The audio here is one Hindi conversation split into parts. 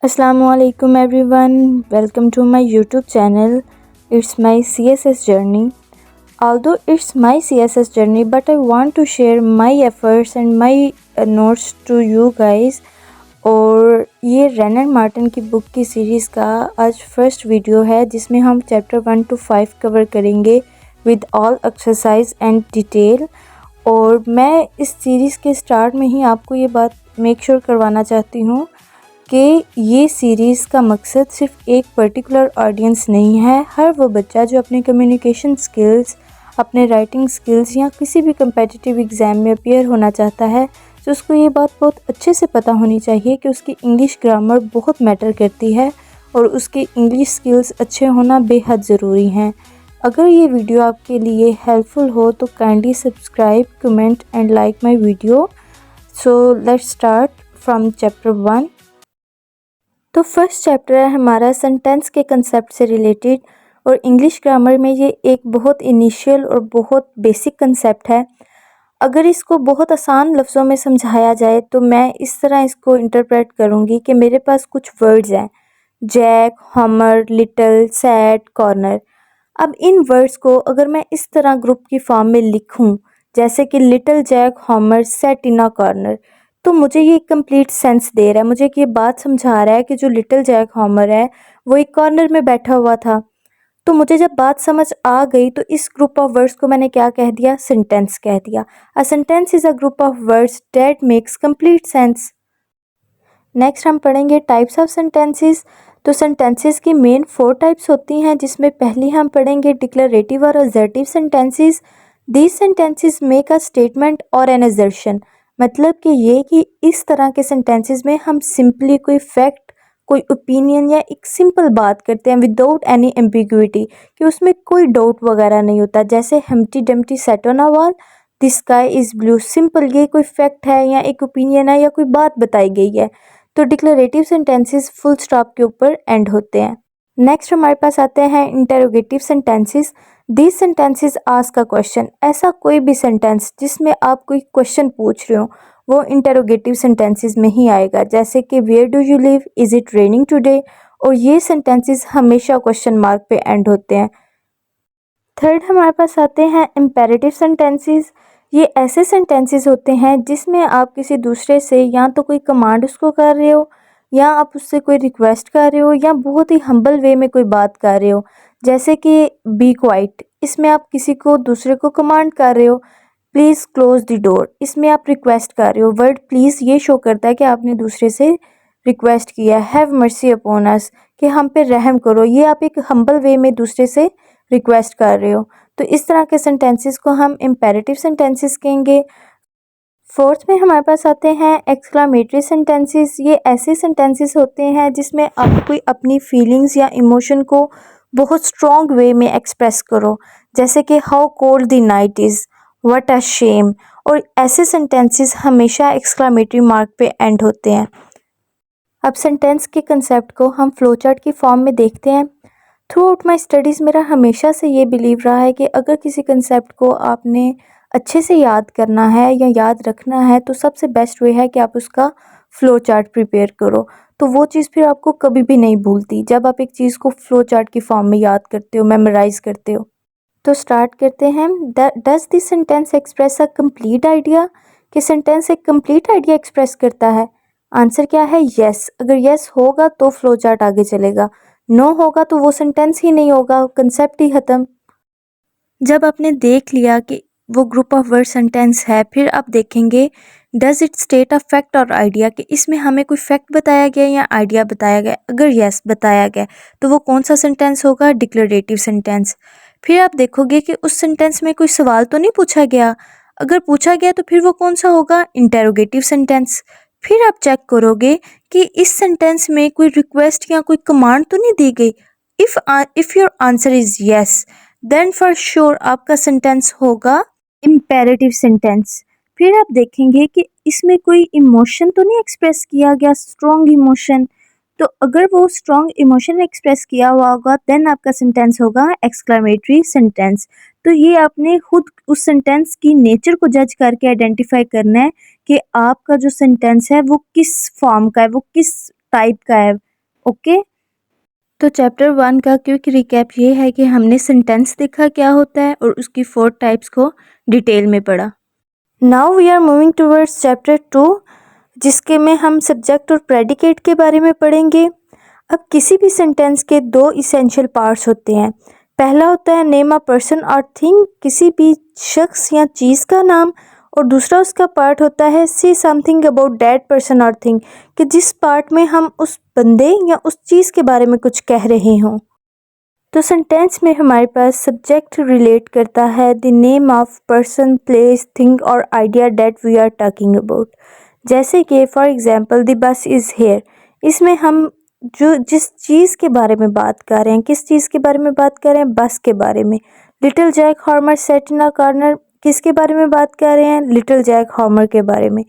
Assalamualaikum everyone, welcome to my YouTube channel. It's my CSS journey. Although it's my CSS journey, but I want to share my efforts and my notes to you guys. और ये रेनर मार्टिन की बुक की सीरीज़ का आज फर्स्ट वीडियो है जिसमें हम चैप्टर 1 to 5 कवर करेंगे with all exercise and detail. और मैं इस सीरीज़ के स्टार्ट में ही आपको ये बात मेक श्योर करवाना चाहती हूँ कि ये सीरीज़ का मकसद सिर्फ एक पर्टिकुलर ऑडियंस नहीं है। हर वो बच्चा जो अपने कम्युनिकेशन स्किल्स, अपने राइटिंग स्किल्स या किसी भी कम्पिटिटिव एग्ज़ाम में अपीयर होना चाहता है, तो उसको ये बात बहुत अच्छे से पता होनी चाहिए कि उसकी इंग्लिश ग्रामर बहुत मैटर करती है और उसके इंग्लिश स्किल्स अच्छे होना बेहद ज़रूरी हैं। अगर ये वीडियो आपके लिए हेल्पफुल हो तो kindly subscribe, comment and like my video. So let's start from chapter 1। तो फर्स्ट चैप्टर है हमारा सेंटेंस के कंसेप्ट से रिलेटेड और इंग्लिश ग्रामर में ये एक बहुत इनिशियल और बहुत बेसिक कंसेप्ट है। अगर इसको बहुत आसान लफ्ज़ों में समझाया जाए तो मैं इस तरह इसको इंटरप्रेट करूँगी कि मेरे पास कुछ वर्ड्स हैं, जैक, हमर, लिटिल, सैट, कॉर्नर। अब इन वर्ड्स को अगर मैं इस तरह ग्रुप की फॉर्म में लिखूं, जैसे कि लिटिल जैक हमर सेट इन अ कॉर्नर, तो मुझे ये कंप्लीट सेंस दे रहा है, मुझे ये बात समझा रहा है कि जो लिटिल जैक हमर है वो एक कॉर्नर में बैठा हुआ था। तो मुझे जब बात समझ आ गई तो इस ग्रुप ऑफ वर्ड्स को मैंने क्या कह दिया, सेंटेंस कह दिया। A sentence is a group of words that makes complete sense. Next हम पढ़ेंगे टाइप्स ऑफ सेंटेंसेस। तो सेंटेंसेस की मेन 4 टाइप्स होती हैं, जिसमें पहली हम पढ़ेंगे डिक्लेरेटिव और assertive sentences. These sentences make a statement और एन असर्शन। मतलब कि ये कि इस तरह के सेंटेंसेस में हम सिंपली कोई फैक्ट, कोई ओपिनियन या एक सिंपल बात करते हैं विदाउट एनी एम्बिग्विटी, कि उसमें कोई डाउट वगैरह नहीं होता। जैसे Humpty Dumpty set on a wall, the sky is blue. Simple ये कोई फैक्ट है या एक ओपिनियन है या कोई बात बताई गई है। तो डिक्लेरेटिव सेंटेंसेस फुल स्टॉप के ऊपर एंड होते हैं। नेक्स्ट हमारे पास आते हैं interrogative sentences. These sentences ask a question. ऐसा कोई भी सेंटेंस जिसमें आप कोई क्वेश्चन पूछ रहे हो वो इंटेरोगेटिव सेंटेंसेस में ही आएगा। जैसे कि where do you live, is it raining today. और ये सेंटेंसेस हमेशा क्वेश्चन मार्क पे एंड होते हैं। थर्ड हमारे पास आते हैं इम्पेरेटिव सेंटेंसेस। ये ऐसे सेंटेंसेस होते हैं जिसमें आप किसी दूसरे से या तो कोई कमांड उसको कर रहे हो, या आप उससे कोई रिक्वेस्ट कर रहे हो, या बहुत ही हम्बल वे में कोई बात कर रहे हो। जैसे कि बी क्वाइट, इसमें आप किसी को दूसरे को कमांड कर रहे हो। प्लीज़ क्लोज द डोर, इसमें आप रिक्वेस्ट कर रहे हो। वर्ड प्लीज़ ये शो करता है कि आपने दूसरे से रिक्वेस्ट किया है। हैव मर्सी अपॉन अस, कि हम पे रहम करो, ये आप एक हम्बल वे में दूसरे से रिक्वेस्ट कर रहे हो। तो इस तरह के सेंटेंसेस को हम इम्पेरेटिव सेंटेंसेस कहेंगे। फोर्थ में हमारे पास आते हैं एक्सक्लामेटरी सेंटेंसेस। ये ऐसे सेंटेंसेस होते हैं जिसमें आप कोई अपनी फीलिंग्स या इमोशन को बहुत स्ट्रॉन्ग वे में एक्सप्रेस करो। जैसे कि how cold the night is, what a shame. और ऐसे सेंटेंसेस हमेशा एक्सक्लामेटरी मार्क पे एंड होते हैं। अब सेंटेंस के कंसेप्ट को हम फ्लो चार्ट की फॉर्म में देखते हैं। थ्रू आउट माई स्टडीज़ मेरा हमेशा से ये बिलीव रहा है कि अगर किसी कंसेप्ट को आपने अच्छे से याद करना है या याद रखना है तो सबसे बेस्ट वे है कि आप उसका फ्लो चार्ट प्रिपेयर करो। तो वो चीज़ फिर आपको कभी भी नहीं भूलती जब आप एक चीज़ को फ्लो चार्ट की फॉर्म में याद करते हो, मेमोराइज करते हो। तो स्टार्ट करते हैं। Does this sentence express a complete idea, कि सेंटेंस एक कंप्लीट आइडिया एक्सप्रेस करता है। आंसर क्या है, यस। अगर यस होगा तो फ्लो चार्ट आगे चलेगा, नो होगा तो वो सेंटेंस ही नहीं होगा, कंसेप्ट ही ख़त्म। जब आपने देख लिया कि वो ग्रुप ऑफ वर्ड सेंटेंस है, फिर आप देखेंगे does it state a fact और आइडिया, कि इसमें हमें कोई फैक्ट बताया गया या आइडिया बताया गया। अगर यस बताया गया तो वो कौन सा सेंटेंस होगा, डिक्लेरेटिव सेंटेंस। फिर आप देखोगे कि उस सेंटेंस में कोई सवाल तो नहीं पूछा गया। अगर पूछा गया तो फिर वो कौन सा होगा, इंटेरोगेटिव सेंटेंस। फिर आप चेक करोगे कि इस सेंटेंस में कोई रिक्वेस्ट या कोई कमांड तो नहीं दी गई। If your answer is yes then for sure आपका सेंटेंस होगा इम्पेरेटिव सेंटेंस। फिर आप देखेंगे कि इसमें कोई इमोशन तो नहीं एक्सप्रेस किया गया, स्ट्रॉन्ग इमोशन। तो अगर वो स्ट्रॉन्ग इमोशन एक्सप्रेस किया हुआ होगा देन आपका सेंटेंस होगा एक्सक्लेमेटरी सेंटेंस। तो ये आपने खुद उस सेंटेंस की नेचर को जज करके आइडेंटिफाई करना है कि आपका जो सेंटेंस है वो किस फॉर्म का है, वो किस टाइप का है। ओके। तो चैप्टर 1 का क्विक रिकैप ये है कि हमने सेंटेंस देखा क्या होता है और उसकी 4 टाइप्स को डिटेल में पढ़ा। Now we are moving towards chapter 2, जिसके में हम सब्जेक्ट और प्रेडिकेट के बारे में पढ़ेंगे। अब किसी भी सेंटेंस के 2 इसेंशियल पार्ट्स होते हैं। पहला होता है नेम अ पर्सन और थिंग, किसी भी शख्स या चीज़ का नाम, और दूसरा उसका पार्ट होता है से समथिंग अबाउट दैट पर्सन और थिंग, कि जिस पार्ट में हम उस बंदे या उस चीज़ के बारे में कुछ कह रहे हों। तो सेंटेंस में हमारे पास सब्जेक्ट रिलेट करता है the name of person, place, thing और idea that we are talking about. जैसे कि for example the bus is here, इसमें हम जिस चीज़ के बारे में बात कर रहे हैं, किस चीज़ के बारे में बात कर रहे हैं, बस के बारे में। Little Jack Horner sat in a corner, किसके बारे में बात कर रहे हैं, लिटिल जैक हॉर्मर के बारे में।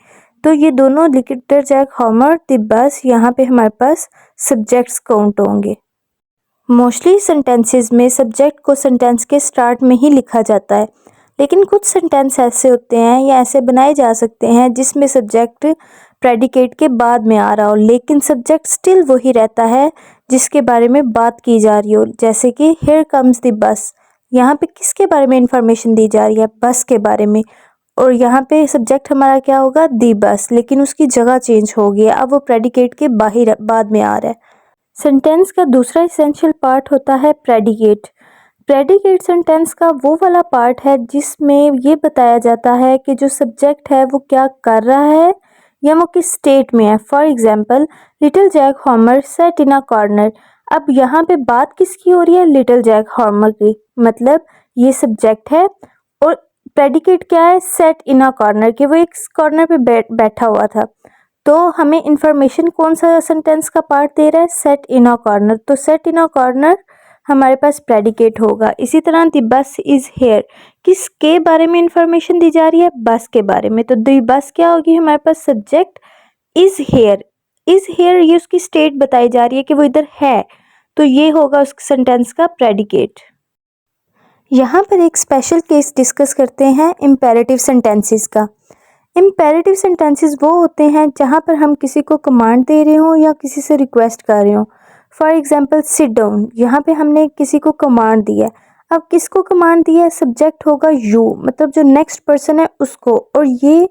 तो ये दोनों लिटिल जैक हॉर्मर, द बस, यहाँ पे हमारे पास सब्जेक्ट्स काउंट होंगे। मोस्टली सेंटेंसेस में सब्जेक्ट को सेंटेंस के स्टार्ट में ही लिखा जाता है, लेकिन कुछ सेंटेंस ऐसे होते हैं या ऐसे बनाए जा सकते हैं जिसमें सब्जेक्ट प्रेडिकेट के बाद में आ रहा हो, लेकिन सब्जेक्ट स्टिल वही रहता है जिसके बारे में बात की जा रही हो। जैसे कि हियर कम्स द बस, यहाँ पे किसके बारे में इंफॉर्मेशन दी जा रही है, बस के बारे में, और यहाँ पे सब्जेक्ट हमारा क्या होगा, दी बस, लेकिन उसकी जगह चेंज हो गई है, अब वो प्रेडिकेट के बाहर बाद में आ रहा है। सेंटेंस का दूसरा इसेंशियल पार्ट होता है प्रेडिकेट। प्रेडिकेट सेंटेंस का वो वाला पार्ट है जिसमें ये बताया जाता है कि जो सब्जेक्ट है वो क्या कर रहा है या वो किस स्टेट में है। For example little Jack Horner sat in a corner, अब यहाँ पे बात किसकी हो रही है, लिटिल जैक हॉर्मर की, मतलब ये सब्जेक्ट है और प्रेडिकेट क्या है, सेट इन अ कॉर्नर, कि वो एक कॉर्नर पे बैठा हुआ था। तो हमें इंफॉर्मेशन कौन सा सेंटेंस का पार्ट दे रहा है, सेट इन अ कॉर्नर, तो सेट इन अ कॉर्नर हमारे पास प्रेडिकेट होगा। इसी तरह द बस इज़ हेयर, किसके बारे में इंफॉर्मेशन दी जा रही है, बस के बारे में, तो द बस क्या होगी, हमारे पास subject is here. Is here ये उसकी स्टेट बताई जा रही है कि वो इधर है, तो ये होगा उस सेंटेंस का प्रेडिकेट। यहाँ पर एक स्पेशल केस डिस्कस करते हैं इम्पेरेटिव सेंटेंसेस का। इम्पेरेटिव सेंटेंसेस वो होते हैं जहाँ पर हम किसी को कमांड दे रहे हो या किसी से रिक्वेस्ट कर रहे हो। फॉर एग्जांपल सिट डाउन, यहाँ पे हमने किसी को कमांड दी है। अब किसको कमांड दी है, सब्जेक्ट होगा यू, मतलब जो नेक्स्ट पर्सन है उसको, और ये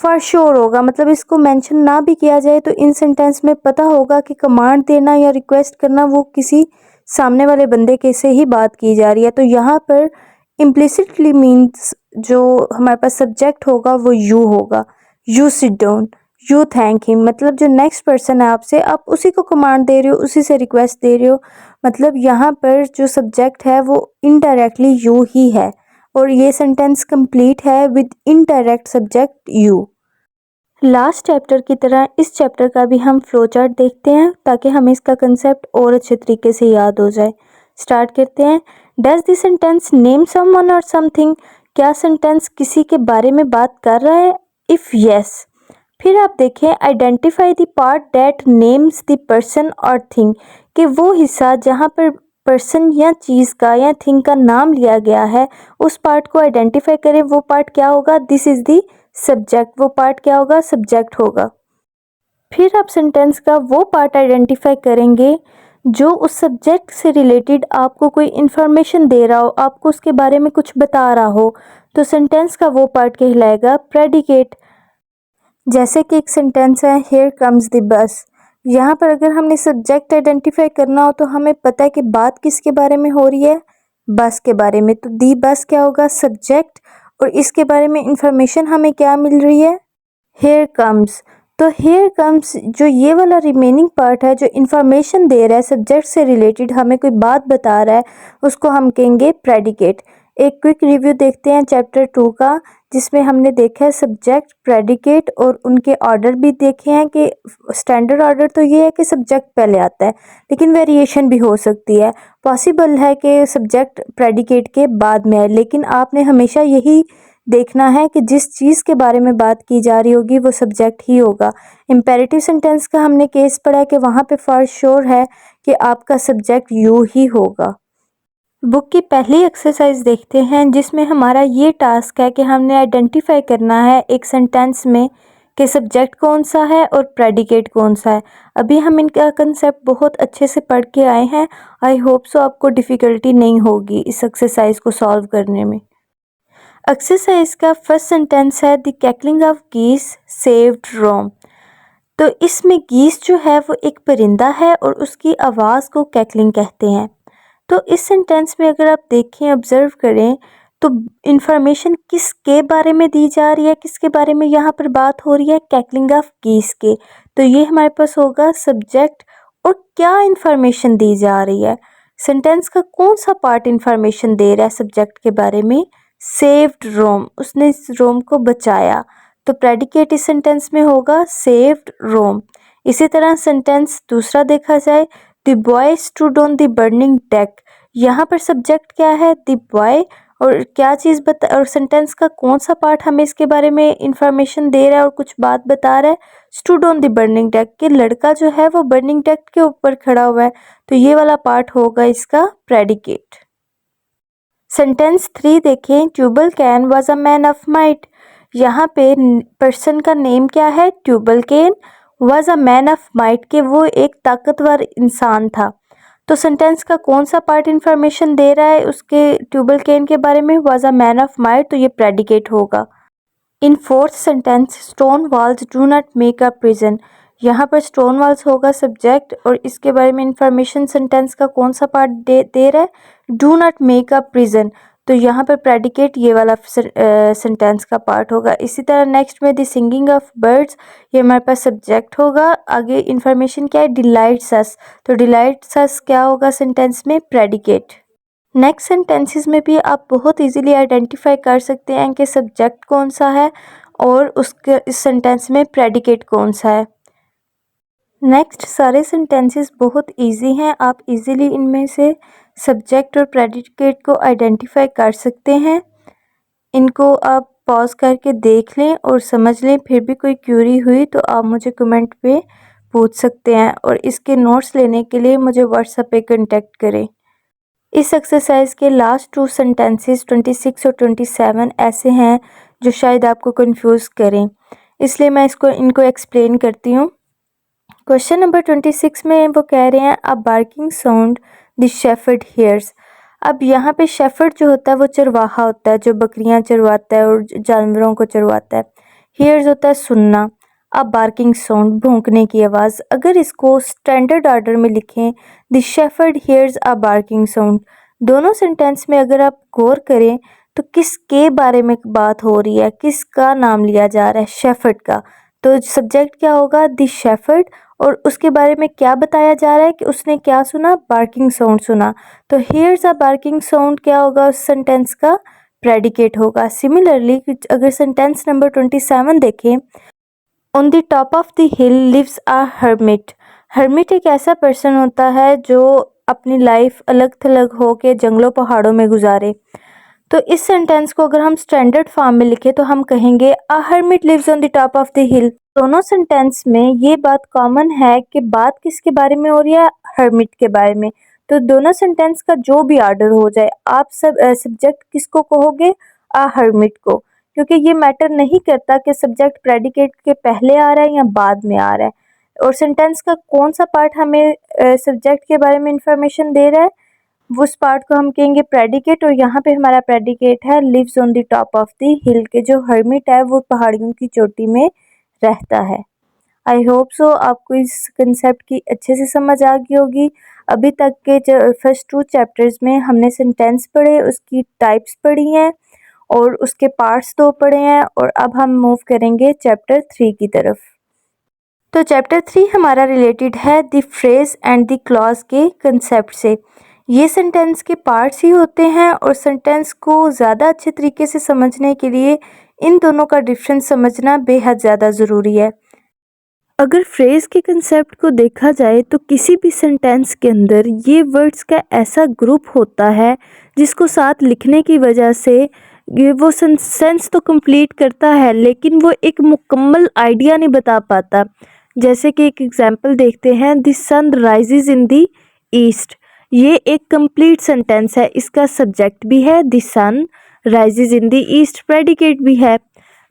फॉर श्योर होगा, मतलब इसको मेंशन ना भी किया जाए तो इन सेंटेंस में पता होगा कि कमांड देना या रिक्वेस्ट करना वो किसी सामने वाले बंदे के से ही बात की जा रही है। तो यहाँ पर इम्प्लिसिटली मीन्स जो हमारे पास सब्जेक्ट होगा वो यू होगा। You sit down, you thank him, मतलब जो नेक्स्ट पर्सन है आपसे, आप उसी को कमांड दे रहे हो, उसी से रिक्वेस्ट दे रहे हो, मतलब यहाँ पर जो सब्जेक्ट है वो इनडायरेक्टली यू ही है, और ये सेंटेंस कंप्लीट है with indirect subject you. Last chapter की तरह इस चैप्टर का भी हम फ्लो चार्ट देखते हैं ताकि हमें इसका कंसेप्ट और अच्छे तरीके से याद हो जाए। स्टार्ट करते हैं। Does this sentence name someone और समथिंग, क्या सेंटेंस किसी के बारे में बात कर रहा है, इफ़ यस। फिर आप देखें identify the part that names the person और थिंग, कि वो हिस्सा जहाँ पर पर्सन या चीज़ का या थिंग का नाम लिया गया है उस पार्ट को आइडेंटिफाई करें। वो पार्ट क्या होगा, दिस इज़ द सब्जेक्ट, वो पार्ट क्या होगा, सब्जेक्ट होगा। फिर आप सेंटेंस का वो पार्ट आइडेंटिफाई करेंगे जो उस सब्जेक्ट से रिलेटेड आपको कोई इन्फॉर्मेशन दे रहा हो, आपको उसके बारे में कुछ बता रहा हो, तो सेंटेंस का वो पार्ट कहलाएगा प्रेडिकेट। जैसे कि एक सेंटेंस है हियर कम्स द बस, यहाँ पर अगर हमने सब्जेक्ट आइडेंटिफाई करना हो तो हमें पता है कि बात किसके बारे में हो रही है, बस के बारे में, तो दी बस क्या होगा, सब्जेक्ट, और इसके बारे में इंफॉर्मेशन हमें क्या मिल रही है, हेयर कम्स। तो हेयर कम्स जो ये वाला रिमेनिंग पार्ट है जो इंफॉर्मेशन दे रहा है सब्जेक्ट से रिलेटेड, हमें कोई बात बता रहा है, उसको हम कहेंगे प्रेडिकेट। एक क्विक रिव्यू देखते हैं चैप्टर 2 का, जिसमें हमने देखा है सब्जेक्ट, प्रेडिकेट और उनके ऑर्डर भी देखे हैं कि स्टैंडर्ड ऑर्डर तो ये है कि सब्जेक्ट पहले आता है, लेकिन वेरिएशन भी हो सकती है। पॉसिबल है कि सब्जेक्ट प्रेडिकेट के बाद में आए, लेकिन आपने हमेशा यही देखना है कि जिस चीज़ के बारे में बात की जा रही होगी वो सब्जेक्ट ही होगा। इम्पेरेटिव सेंटेंस का हमने केस पढ़ा है कि वहाँ पे फॉर श्योर है कि आपका सब्जेक्ट यू ही होगा। बुक की पहली एक्सरसाइज देखते हैं जिसमें हमारा ये टास्क है कि हमने आइडेंटिफाई करना है एक सेंटेंस में कि सब्जेक्ट कौन सा है और प्रेडिकेट कौन सा है। अभी हम इनका कंसेप्ट बहुत अच्छे से पढ़ के आए हैं। आई होप सो आपको डिफ़िकल्टी नहीं होगी इस एक्सरसाइज को सॉल्व करने में। एक्सरसाइज का फर्स्ट सेंटेंस है द कैकलिंग ऑफ गीस सेव्ड रोम। तो इसमें गीस जो है वो एक परिंदा है और उसकी आवाज़ को कैकलिंग कहते हैं। तो इस सेंटेंस में अगर आप देखें, ऑब्जर्व करें, तो इंफॉर्मेशन किसके बारे में दी जा रही है, किसके बारे में यहाँ पर बात हो रही है, कैकलिंग ऑफ गीस के। तो ये हमारे पास होगा सब्जेक्ट। और क्या इंफॉर्मेशन दी जा रही है, सेंटेंस का कौन सा पार्ट इंफॉर्मेशन दे रहा है सब्जेक्ट के बारे में, सेव्ड रोम, उसने इस रोम को बचाया। तो प्रेडिकेट इस सेंटेंस में होगा सेव्ड रोम। इसी तरह सेंटेंस दूसरा देखा जाए, the boy stood on the burning deck. यहाँ पर सब्जेक्ट क्या है, द बॉय, और क्या चीज़ बता, और सेंटेंस का कौन सा पार्ट हमें इसके बारे में इंफॉर्मेशन दे रहा है और कुछ बात बता रहा है, stood on the burning deck, कि लड़का जो है वो बर्निंग डेक के ऊपर खड़ा हुआ है। तो ये वाला पार्ट होगा इसका प्रेडिकेट। सेंटेंस 3 देखें, Tubal Cain was a man of might. यहाँ पे पर्सन का नेम क्या है, Tubal Cain, was a man of might, के वो एक ताकतवर इंसान था। तो सेंटेंस का कौन सा पार्ट इंफॉर्मेशन दे रहा है उसके ट्यूबल कैन के बारे में, was a man of might, तो ये प्रेडिकेट होगा। In fourth sentence, stone walls do not make a prison. यहाँ पर स्टोन वॉल्स होगा सब्जेक्ट और इसके बारे में इंफॉर्मेशन सेंटेंस का कौन सा पार्ट दे रहा है, do not make a prison. तो यहाँ पर प्रेडिकेट ये वाला सेंटेंस का पार्ट होगा। इसी तरह नेक्स्ट में द सिंगिंग ऑफ बर्ड्स, ये हमारे पास सब्जेक्ट होगा। आगे इंफॉर्मेशन क्या है, डिलाइट्स अस, तो डिलाइट्स अस क्या होगा सेंटेंस में, प्रेडिकेट। नेक्स्ट सेंटेंसेस में भी आप बहुत इजीली आइडेंटिफाई कर सकते हैं कि सब्जेक्ट कौन सा है और उसके इस सेंटेंस में प्रेडिकेट कौन सा है। नेक्स्ट सारे सेंटेंसेस बहुत इजी हैं, आप इजीली इनमें से सब्जेक्ट और प्रेडिकेट को आइडेंटिफाई कर सकते हैं। इनको आप पॉज करके देख लें और समझ लें। फिर भी कोई क्यूरी हुई तो आप मुझे कमेंट पे पूछ सकते हैं और इसके नोट्स लेने के लिए मुझे व्हाट्सएप पे कांटेक्ट करें। इस एक्सरसाइज के लास्ट 2 सेंटेंसेस 26 और 27 ऐसे हैं जो शायद आपको कंफ्यूज करें, इसलिए मैं इनको एक्सप्लेन करती हूँ। क्वेश्चन नंबर 26 में वो कह रहे हैं a barking sound the shepherd hears. अब यहाँ पे शेफर्ड जो होता है वो चरवाहा होता है, जो बकरियाँ चरवाता है और जानवरों को चरवाता है। हियर्स होता है सुनना। अब बार्किंग साउंड, भौंकने की आवाज़। अगर इसको स्टैंडर्ड ऑर्डर में लिखें, the shepherd hears a barking sound, दोनों सेंटेंस में अगर आप गौर करें तो किसके बारे में बात हो रही है, किसका नाम लिया जा रहा है, शेफर्ड का। तो सब्जेक्ट क्या होगा, द शेफर्ड, और उसके बारे में क्या बताया जा रहा है कि उसने क्या सुना, बार्किंग साउंड सुना। तो हियर्स अ बार्किंग साउंड क्या होगा उस सेंटेंस का, प्रेडिकेट होगा। सिमिलरली अगर सेंटेंस नंबर 27 देखें, on the top of the hill lives a hermit. Hermit एक ऐसा पर्सन होता है जो अपनी लाइफ अलग थलग हो के जंगलों पहाड़ों में गुजारे। तो इस सेंटेंस को अगर हम स्टैंडर्ड फॉर्म में लिखें तो हम कहेंगे a hermit lives on the top of the hill. दोनों सेंटेंस में ये बात कॉमन है कि बात किसके बारे में हो रही है, हर्मिट के बारे में। तो दोनों सेंटेंस का जो भी ऑर्डर हो जाए, आप सब सब्जेक्ट किसको कहोगे, अ हर्मिट को, क्योंकि ये मैटर नहीं करता कि सब्जेक्ट प्रेडिकेट के पहले आ रहा है या बाद में आ रहा है। और सेंटेंस का कौन सा पार्ट हमें सब्जेक्ट के बारे में इंफॉर्मेशन दे रहा है, उस पार्ट को हम कहेंगे प्रेडिकेट। और यहाँ पे हमारा प्रेडिकेट है lives on the top of the hill, के जो हर्मिट है वो पहाड़ियों की चोटी में रहता है। आई होप सो आपको इस कंसेप्ट की अच्छे से समझ आ गई होगी। अभी तक के फर्स्ट 2 चैप्टर्स में हमने सेंटेंस पढ़े, उसकी टाइप्स पढ़ी हैं और उसके पार्ट्स 2 पढ़े हैं, और अब हम मूव करेंगे चैप्टर 3 की तरफ। तो चैप्टर 3 हमारा रिलेटेड है the phrase and the clause के कंसेप्ट से। ये सेंटेंस के पार्ट्स ही होते हैं और सेंटेंस को ज़्यादा अच्छे तरीके से समझने के लिए इन दोनों का डिफरेंस समझना बेहद ज़्यादा ज़रूरी है। अगर फ्रेज के कंसेप्ट को देखा जाए तो किसी भी सेंटेंस के अंदर ये वर्ड्स का ऐसा ग्रुप होता है जिसको साथ लिखने की वजह से ये वो सेंस तो कंप्लीट करता है, लेकिन वो एक मुकम्मल आइडिया नहीं बता पाता। जैसे कि एक एग्जांपल देखते हैं, the sun rises in the east. ये एक कंप्लीट सेंटेंस है, इसका सब्जेक्ट भी है the sun, rises in the east predicate भी है।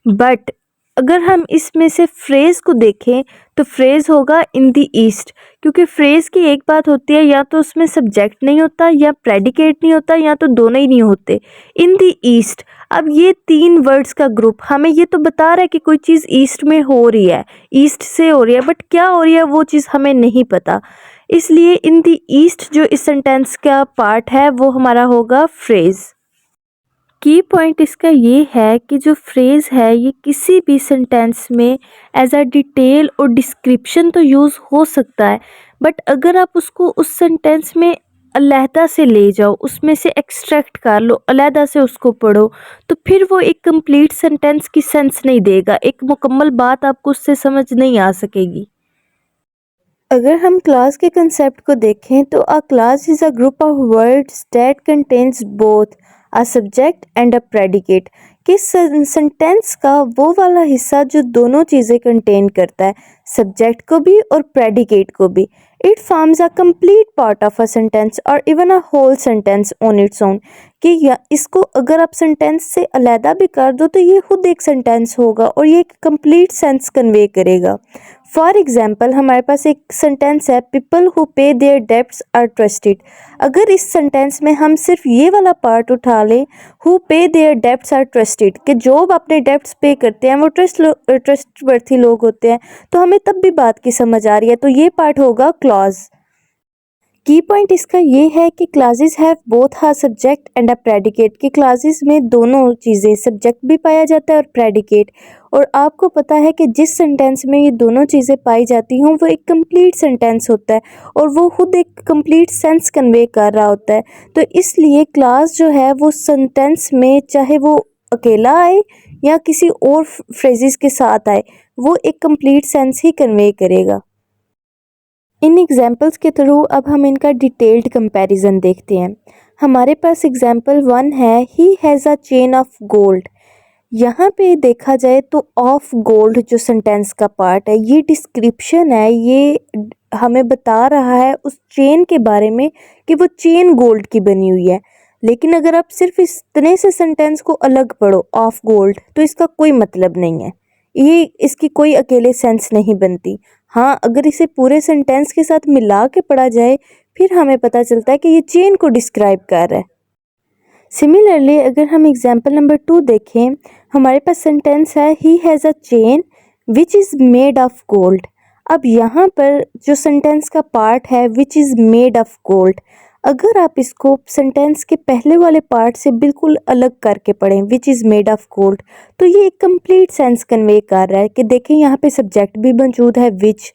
बट अगर हम इसमें से फ्रेज़ को देखें तो फ्रेज़ होगा इन द ईस्ट, क्योंकि फ्रेज़ की एक बात होती है, या तो उसमें सब्जेक्ट नहीं होता, या प्रेडिकेट नहीं होता, या तो दोनों ही नहीं होते। इन द ईस्ट, अब ये 3 वर्ड्स का ग्रुप हमें ये तो बता रहा है कि कोई चीज़ ईस्ट में हो रही है, ईस्ट से हो रही है, बट क्या हो रही है वो चीज़ हमें नहीं पता। इसलिए इन द ईस्ट जो इस सेंटेंस का पार्ट है वो हमारा होगा फ्रेज़। की पॉइंट इसका ये है कि जो फ्रेज़ है ये किसी भी सेंटेंस में एज अ डिटेल और डिस्क्रिप्शन तो यूज़ हो सकता है, बट अगर आप उसको उस सेंटेंस में अलहदा से ले जाओ, उसमें से एक्सट्रैक्ट कर लो, अलहदा से उसको पढ़ो, तो फिर वो एक कंप्लीट सेंटेंस की सेंस नहीं देगा, एक मुकम्मल बात आपको उससे समझ नहीं आ सकेगी। अगर हम क्लास के कंसेप्ट को देखें तो अ class is a group of words that contains both a subject and a predicate, कि सेंटेंस का वो वाला हिस्सा जो दोनों चीज़ें कंटेन करता है, सब्जेक्ट को भी और प्रेडिकेट को भी। It forms a complete part of a sentence और even a whole sentence on its own, कि इसको अगर आप सेंटेंस से अलहदा भी कर दो तो ये खुद एक सेंटेंस होगा और ये एक कंप्लीट सेंस कन्वे करेगा। फॉर एग्जाम्पल हमारे पास एक सेंटेंस है, people who pay their debts are trusted. अगर इस सेंटेंस में हम सिर्फ ये वाला पार्ट उठा लें, who pay their debts are trusted, कि जो अपने डेब्ट्स पे करते हैं वो ट्रस्टवर्थी लोग होते हैं, तो हमें तब भी बात की समझ आ रही है, तो ये पार्ट होगा क्लॉज। की पॉइंट इसका ये है कि classes have both a subject and a predicate, कि क्लासेस में दोनों चीज़ें, सब्जेक्ट भी पाया जाता है और प्रेडिकेट, और आपको पता है कि जिस सेंटेंस में ये दोनों चीज़ें पाई जाती हों वो एक कंप्लीट सेंटेंस होता है और वो खुद एक कंप्लीट सेंस कन्वे कर रहा होता है। तो इसलिए क्लास जो है वो सेंटेंस में चाहे वो अकेला आए या किसी और फ्रेजेस के साथ आए, वो एक कंप्लीट सेंस ही कन्वे करेगा। इन एग्जाम्पल्स के थ्रू अब हम इनका डिटेल्ड कंपैरिजन देखते हैं। हमारे पास एग्जाम्पल 1 है, he has a chain of gold. यहाँ पे देखा जाए तो ऑफ गोल्ड जो सेंटेंस का पार्ट है, ये डिस्क्रिप्शन है, ये हमें बता रहा है उस चेन के बारे में कि वो चेन गोल्ड की बनी हुई है। लेकिन अगर आप सिर्फ इतने से सेंटेंस को अलग पढ़ो, ऑफ गोल्ड, तो इसका कोई मतलब नहीं है, ये इसकी कोई अकेले सेंस नहीं बनती। हाँ, अगर इसे पूरे सेंटेंस के साथ मिला के पढ़ा जाए फिर हमें पता चलता है कि ये चेन को डिस्क्राइब कर रहा है। सिमिलरली अगर हम एग्जाम्पल नंबर 2 देखें, हमारे पास सेंटेंस है, he has a chain which is made of gold. अब यहाँ पर जो सेंटेंस का पार्ट है which is made of gold, अगर आप इसको सेंटेंस के पहले वाले पार्ट से बिल्कुल अलग करके पढ़ें, which is made of gold, तो ये एक कंप्लीट सेंस कन्वे कर रहा है कि देखें यहाँ पे सब्जेक्ट भी मौजूद है, which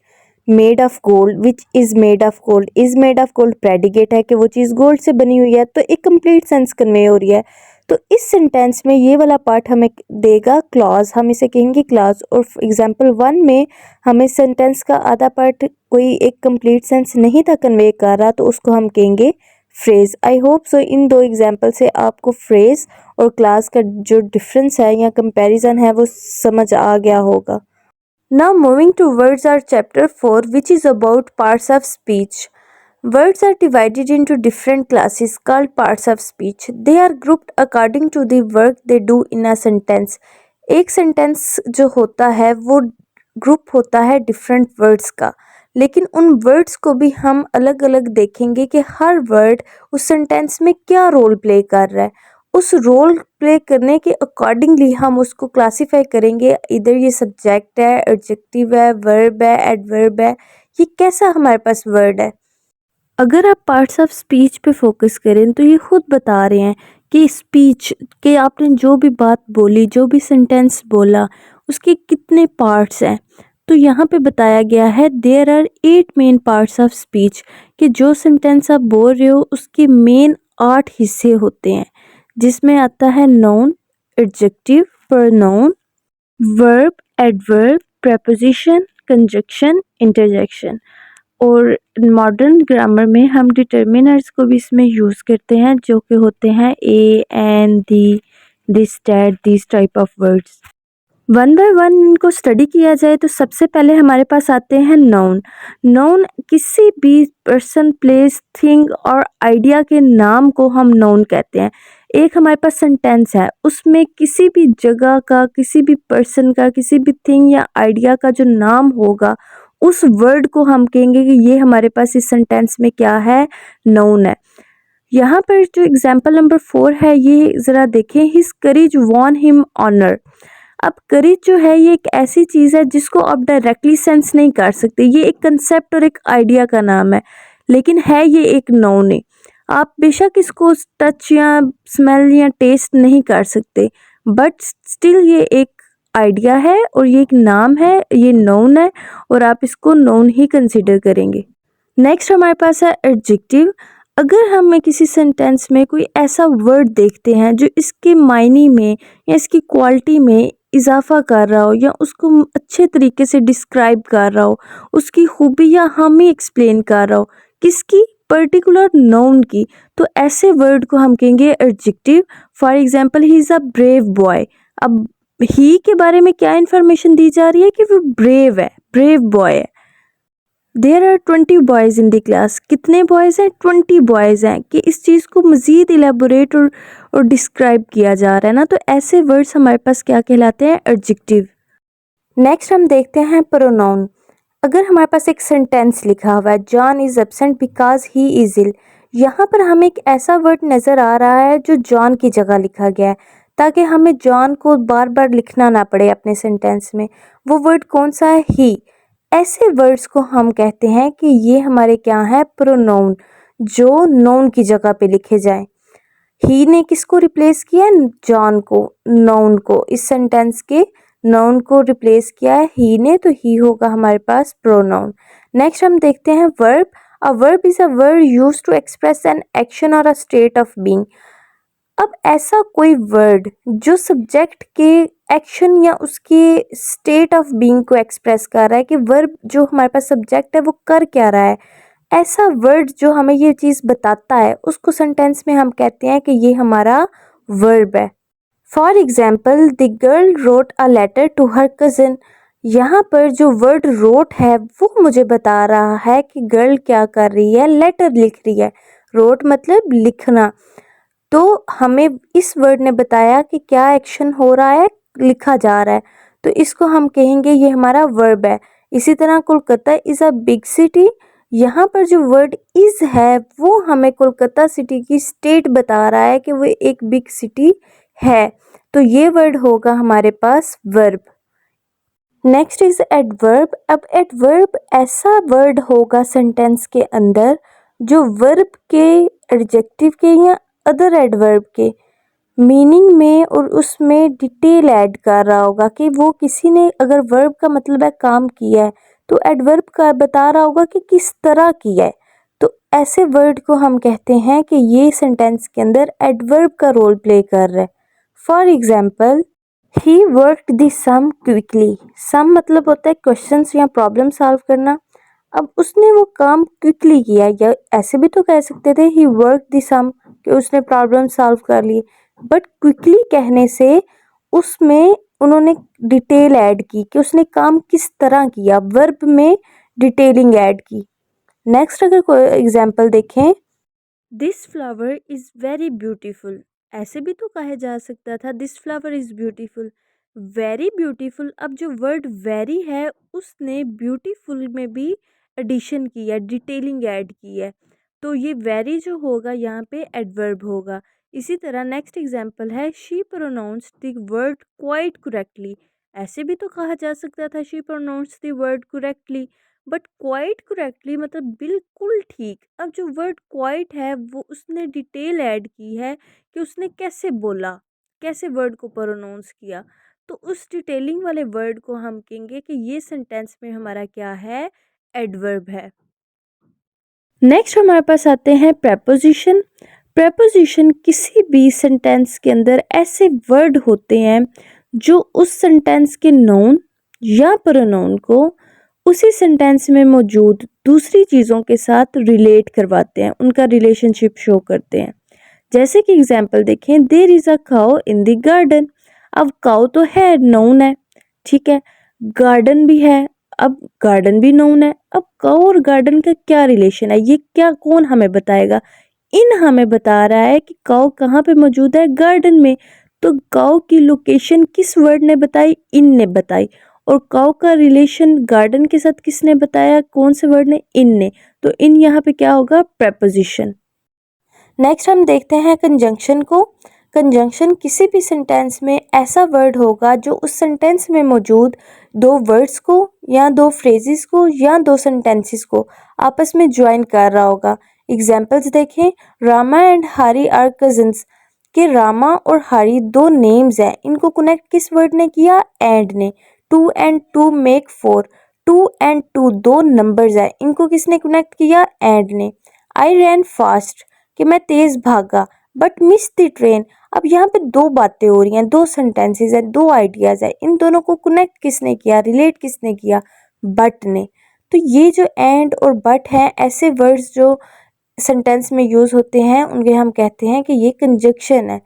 made of gold, which is made of gold, is made of gold predicate है कि वो चीज़ गोल्ड से बनी हुई है, तो एक कंप्लीट सेंस कन्वे हो रही है। तो इस सेंटेंस में ये वाला पार्ट हमें देगा क्लॉज, हम इसे कहेंगे क्लॉज। और एग्जाम्पल 1 में हमें सेंटेंस का आधा पार्ट कोई एक कंप्लीट सेंस नहीं था कन्वे कर रहा, तो उसको हम कहेंगे phrase. I hope so in 2 example से आपको फ्रेज़ और क्लास का जो डिफरेंस है या कंपैरिजन है वो समझ आ गया होगा। Now moving towards our chapter 4, which is about parts of speech. Words are divided into different classes called parts of speech. They are grouped according to the work they do in a sentence. एक सेंटेंस जो होता है वो ग्रुप होता है डिफरेंट वर्ड्स का, लेकिन उन वर्ड्स को भी हम अलग अलग देखेंगे कि हर वर्ड उस सेंटेंस में क्या रोल प्ले कर रहा है। उस रोल प्ले करने के अकॉर्डिंगली हम उसको क्लासीफाई करेंगे, इधर ये सब्जेक्ट है, एडजेक्टिव है, वर्ब है, एडवर्ब है, ये कैसा हमारे पास वर्ड है। अगर आप पार्ट्स ऑफ स्पीच पे फोकस करें तो ये खुद बता रहे हैं कि स्पीच के आपने जो भी बात बोली, जो भी सेंटेंस बोला, उसके कितने पार्ट्स हैं। तो यहाँ पे बताया गया है there are 8 main parts of speech, कि जो सेंटेंस आप बोल रहे हो उसके मेन 8 हिस्से होते हैं, जिसमें आता है noun, adjective, pronoun, verb, adverb, preposition, conjunction, interjection. और मॉडर्न ग्रामर में हम डिटर्मिनर्स को भी इसमें यूज़ करते हैं, जो कि होते हैं a, an, the, this, that, this type of words. One by one इनको स्टडी किया जाए तो सबसे पहले हमारे पास आते हैं नाउन। नाउन किसी भी पर्सन, प्लेस, थिंग और आइडिया के नाम को हम नाउन कहते हैं। एक हमारे पास सेंटेंस है, उसमें किसी भी जगह का, किसी भी पर्सन का, किसी भी थिंग या आइडिया का जो नाम होगा, उस वर्ड को हम कहेंगे कि ये हमारे पास इस सेंटेंस में क्या है, नाउन है। यहाँ पर जो एग्जाम्पल नंबर 4 है, ये ज़रा देखें, हिज करेज वॉन हिम ऑनर। अब करेज जो है ये एक ऐसी चीज़ है जिसको आप डायरेक्टली सेंस नहीं कर सकते, ये एक कंसेप्ट और एक आइडिया का नाम है, लेकिन है ये एक नाउन है। आप बेशक इसको टच या स्मेल या टेस्ट नहीं कर सकते, बट स्टिल ये एक आइडिया है और ये एक नाम है, ये नाउन है और आप इसको नाउन ही कंसिडर करेंगे। नेक्स्ट हमारे पास है एडजेक्टिव। अगर हमें किसी सेंटेंस में कोई ऐसा वर्ड देखते हैं जो इसके मायने में या इसकी क्वालिटी में इजाफा कर रहा हो या उसको अच्छे तरीके से डिस्क्राइब कर रहा हो, उसकी खूबी या हामी एक्सप्लेन कर रहा हो, किसकी, पर्टिकुलर नाउन की, तो ऐसे वर्ड को हम कहेंगे adjective. For example, he is a brave boy. अब ही के बारे में क्या इंफॉर्मेशन दी जा रही है कि वो ब्रेव है, ब्रेव बॉय है। There are 20 boys in the class. कितने बॉयज़ हैं, 20 बॉयज़ हैं, कि इस चीज़ को मज़ीद इलेबोरेट और डिस्क्राइब किया जा रहा है ना, तो ऐसे वर्ड्स हमारे पास क्या कहलाते हैं, एडजेक्टिव। नेक्स्ट हम देखते हैं प्रोनाउन। अगर हमारे पास एक सेंटेंस लिखा हुआ है, John is absent because he is ill, यहाँ पर हमें एक ऐसा वर्ड नज़र आ रहा है जो जॉन की जगह लिखा गया है, ताकि हमें जॉन को बार बार लिखना ना पड़े अपने सेंटेंस में। वो वर्ड कौन सा है, ही। ऐसे वर्ड्स को हम कहते हैं कि ये हमारे क्या है, प्रोनाउन, जो नाउन की जगह पे लिखे जाएं। ही ने किसको रिप्लेस किया है, जॉन को, नाउन को, इस सेंटेंस के नाउन को रिप्लेस किया है ही ने, तो ही होगा हमारे पास प्रोनाउन। नेक्स्ट हम देखते हैं verb. A verb is a word used to express an action और अ स्टेट ऑफ बीइंग। अब ऐसा कोई वर्ड जो सब्जेक्ट के एक्शन या उसके स्टेट ऑफ बीइंग को एक्सप्रेस कर रहा है, कि वर्ब जो हमारे पास सब्जेक्ट है वो कर क्या रहा है, ऐसा वर्ड जो हमें ये चीज़ बताता है, उसको सेंटेंस में हम कहते हैं कि ये हमारा वर्ब है। For example, the girl wrote a letter to her cousin. यहाँ पर जो वर्ड रोट है वो मुझे बता रहा है कि गर्ल क्या कर रही है, लेटर लिख रही है। रोट मतलब लिखना, तो हमें इस वर्ड ने बताया कि क्या एक्शन हो रहा है, लिखा जा रहा है, तो इसको हम कहेंगे ये हमारा वर्ब है। इसी तरह Kolkata is a big city. यहाँ पर जो वर्ड इज़ है वो हमें कोलकाता सिटी की स्टेट बता रहा है कि वो एक बिग सिटी है, तो ये वर्ड होगा हमारे पास वर्ब। Next is adverb. अब एडवर्ब ऐसा वर्ड होगा सेंटेंस के अंदर जो वर्ब के, एडजेक्टिव के या अदर एडवर्ब के मीनिंग में और उसमें डिटेल ऐड कर रहा होगा, कि वो किसी ने, अगर वर्ब का मतलब है काम किया है, तो एडवर्ब का बता रहा होगा कि किस तरह किया है, तो ऐसे वर्ड को हम कहते हैं कि ये सेंटेंस के अंदर एडवर्ब का रोल प्ले कर रहा है। For example, he worked the sum quickly. Sum मतलब होता है क्वेश्चंस या प्रॉब्लम सॉल्व करना। अब उसने वो काम क्विकली किया, या ऐसे भी तो कह सकते थे ही वर्कड द सम, कि उसने प्रॉब्लम सॉल्व कर ली, बट क्विकली कहने से उसमें उन्होंने डिटेल ऐड की कि उसने काम किस तरह किया, वर्ब में डिटेलिंग ऐड की। नेक्स्ट अगर कोई एग्जाम्पल देखें, this flower is very beautiful. ऐसे भी तो कहा जा सकता था, this flower is beautiful, very beautiful. अब जो वर्ड वेरी है उसने ब्यूटीफुल में भी एडिशन की है, डिटेलिंग ऐड की है, तो ये वेरी जो होगा यहाँ पे एडवर्ब होगा। इसी तरह नेक्स्ट एग्जाम्पल है, she pronounced the word quite correctly. ऐसे भी तो कहा जा सकता था, she pronounced the word correctly, but quite correctly मतलब बिल्कुल ठीक। अब जो वर्ड क्वाइट है वो उसने डिटेल ऐड की है कि उसने कैसे बोला, कैसे वर्ड को प्रोनाउंस किया, तो उस डिटेलिंग वाले वर्ड को हम कहेंगे कि ये सेंटेंस में हमारा क्या है, एडवर्ब है। नेक्स्ट हमारे पास आते हैं प्रेपोजिशन। प्रेपोजिशन किसी भी सेंटेंस के अंदर ऐसे वर्ड होते हैं जो उस सेंटेंस के नाउन या प्रोनाउन को उसी सेंटेंस में मौजूद दूसरी चीज़ों के साथ रिलेट करवाते हैं, उनका रिलेशनशिप शो करते हैं। जैसे कि एग्जांपल देखें, there is a cow in the garden. अब काउ तो है, नाउन है, ठीक है, गार्डन भी है, अब गार्डन भी नाउन है। अब काउ और गार्डन का क्या रिलेशन है, ये क्या, कौन हमें बताएगा, इन हमें बता रहा है कि काऊ कहाँ पे मौजूद है, गार्डन में। तो काऊ की लोकेशन किस वर्ड ने बताई, इन ने बताई। और काऊ का रिलेशन गार्डन के साथ किसने बताया, कौन से वर्ड ने, इन ने। तो इन यहाँ पे क्या होगा, प्रेपोजिशन। नेक्स्ट हम देखते हैं कंजंक्शन को। कंजंक्शन किसी भी सेंटेंस में ऐसा वर्ड होगा जो उस सेंटेंस में मौजूद दो वर्ड्स को या दो फ्रेजेस को या दो सेंटेंसेस को आपस में ज्वाइन कर रहा होगा। एग्जाम्पल्स देखें, Rama and Hari are cousins. कि रामा और हरी दो नेम्स हैं, इनको कनेक्ट किस वर्ड ने किया, एंड ने। 2 and 2 मेक 4। 2 and 2 दो नंबर्स हैं, इनको किसने कनेक्ट किया, एंड ने। आई रैन फास्ट कि मैं तेज भागा, बट मिस द ट्रेन। अब यहाँ पे दो बातें हो रही हैं, दो सेंटेंसेस हैं, दो आइडियाज है, इन दोनों को कनेक्ट किसने किया, रिलेट किसने किया, बट ने। तो ये जो एंड और बट हैं, ऐसे वर्ड्स जो सेंटेंस में यूज होते हैं उनके हम कहते हैं कि ये कंजक्शन है।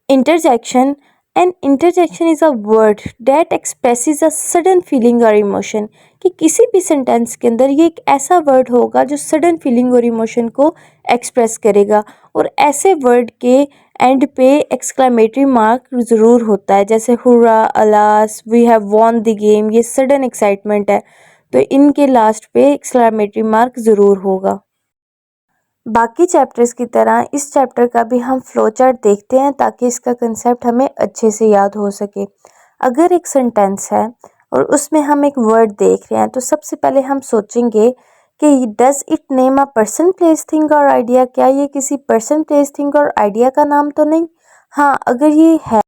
Interjection, an interjection is a word that expresses a sudden feeling और इमोशन। कि किसी भी सेंटेंस के अंदर ये एक ऐसा वर्ड होगा जो सडन फीलिंग और इमोशन को एक्सप्रेस करेगा। और ऐसे वर्ड के एंड पे एक्सक्लेमेटरी मार्क ज़रूर होता है, जैसे hurrah, alas, we have won the game, ये सडन एक्साइटमेंट है, तो इनके लास्ट पे एक्सक्लेमेटरी मार्क ज़रूर होगा। बाकी चैप्टर्स की तरह इस चैप्टर का भी हम फ्लो चार्ट देखते हैं ताकि इसका कंसेप्ट हमें अच्छे से याद हो सके। अगर एक सेंटेंस है और उसमें हम एक वर्ड देख रहे हैं तो सबसे पहले हम सोचेंगे कि does it name a person, place, thing और आइडिया। क्या ये किसी पर्सन, प्लेस, थिंग और आइडिया का नाम तो नहीं। हाँ, अगर ये है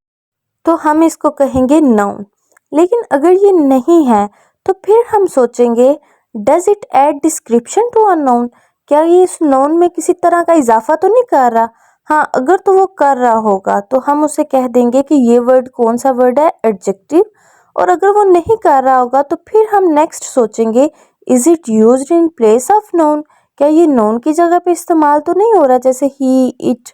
तो हम इसको कहेंगे नाउन। लेकिन अगर ये नहीं है तो फिर हम सोचेंगे does it add description to a noun. क्या ये इस नाउन में किसी तरह का इजाफा तो नहीं कर रहा। हाँ, अगर तो वो कर रहा होगा तो हम उसे कह देंगे कि ये वर्ड कौन सा वर्ड है, एडजेक्टिव। और अगर वो नहीं कर रहा होगा तो फिर हम नेक्स्ट सोचेंगे is it used in place of noun. क्या ये नाउन की जगह पे इस्तेमाल तो नहीं हो रहा, जैसे ही, इट।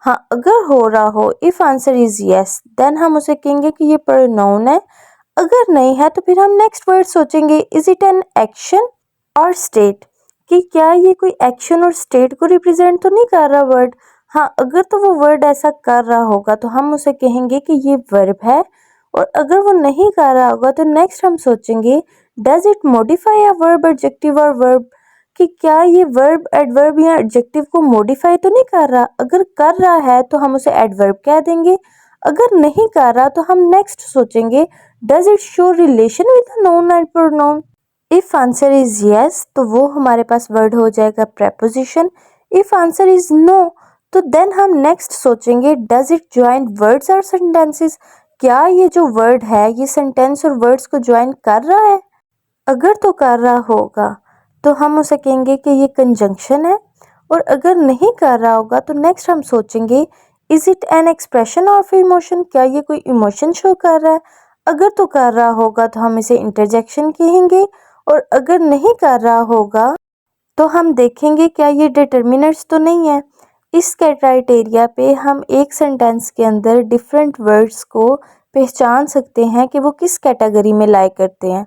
हाँ, अगर हो रहा हो, if answer is yes, then हम उसे कहेंगे कि ये प्रोनाउन है। अगर नहीं है तो फिर हम नेक्स्ट वर्ड सोचेंगे इज इट एन एक्शन और स्टेट। कि क्या ये कोई एक्शन और स्टेट को रिप्रेजेंट तो नहीं कर रहा वर्ड। हाँ, अगर तो वो वर्ड ऐसा कर रहा होगा तो हम उसे कहेंगे कि ये वर्ब है। और अगर वो नहीं कर रहा होगा तो नेक्स्ट हम सोचेंगे does it modify a verb, adjective और वर्ब। कि क्या ये वर्ब एडवर्ब या एडजेक्टिव को मॉडिफाई तो नहीं कर रहा। अगर कर रहा है तो हम उसे एडवर्ब कह देंगे। अगर नहीं कर रहा तो हम नेक्स्ट सोचेंगे does it show relation with noun and pronoun. If answer is yes तो वो हमारे पास वर्ड हो जाएगा preposition. If answer is no तो देन हम नेक्स्ट सोचेंगे डज इट ज्वाइन वर्ड्स और सेंटेंसेस। क्या ये जो वर्ड है ये सेंटेंस और वर्ड्स को ज्वाइन कर रहा है। अगर तो कर रहा होगा तो हम उसे कहेंगे कि ये कंजंक्शन है। और अगर नहीं कर रहा होगा तो नेक्स्ट हम सोचेंगे is it an expression of emotion. क्या ये कोई इमोशन शो कर रहा है। अगर तो कर रहा होगा तो हम इसे इंटरजेक्शन कहेंगे। और अगर नहीं कर रहा होगा तो हम देखेंगे क्या ये डिटर्मिनर्स तो नहीं है। इस क्राइटेरिया पे हम एक सेंटेंस के अंदर डिफरेंट वर्ड्स को पहचान सकते हैं कि वो किस कैटेगरी में लाई करते हैं।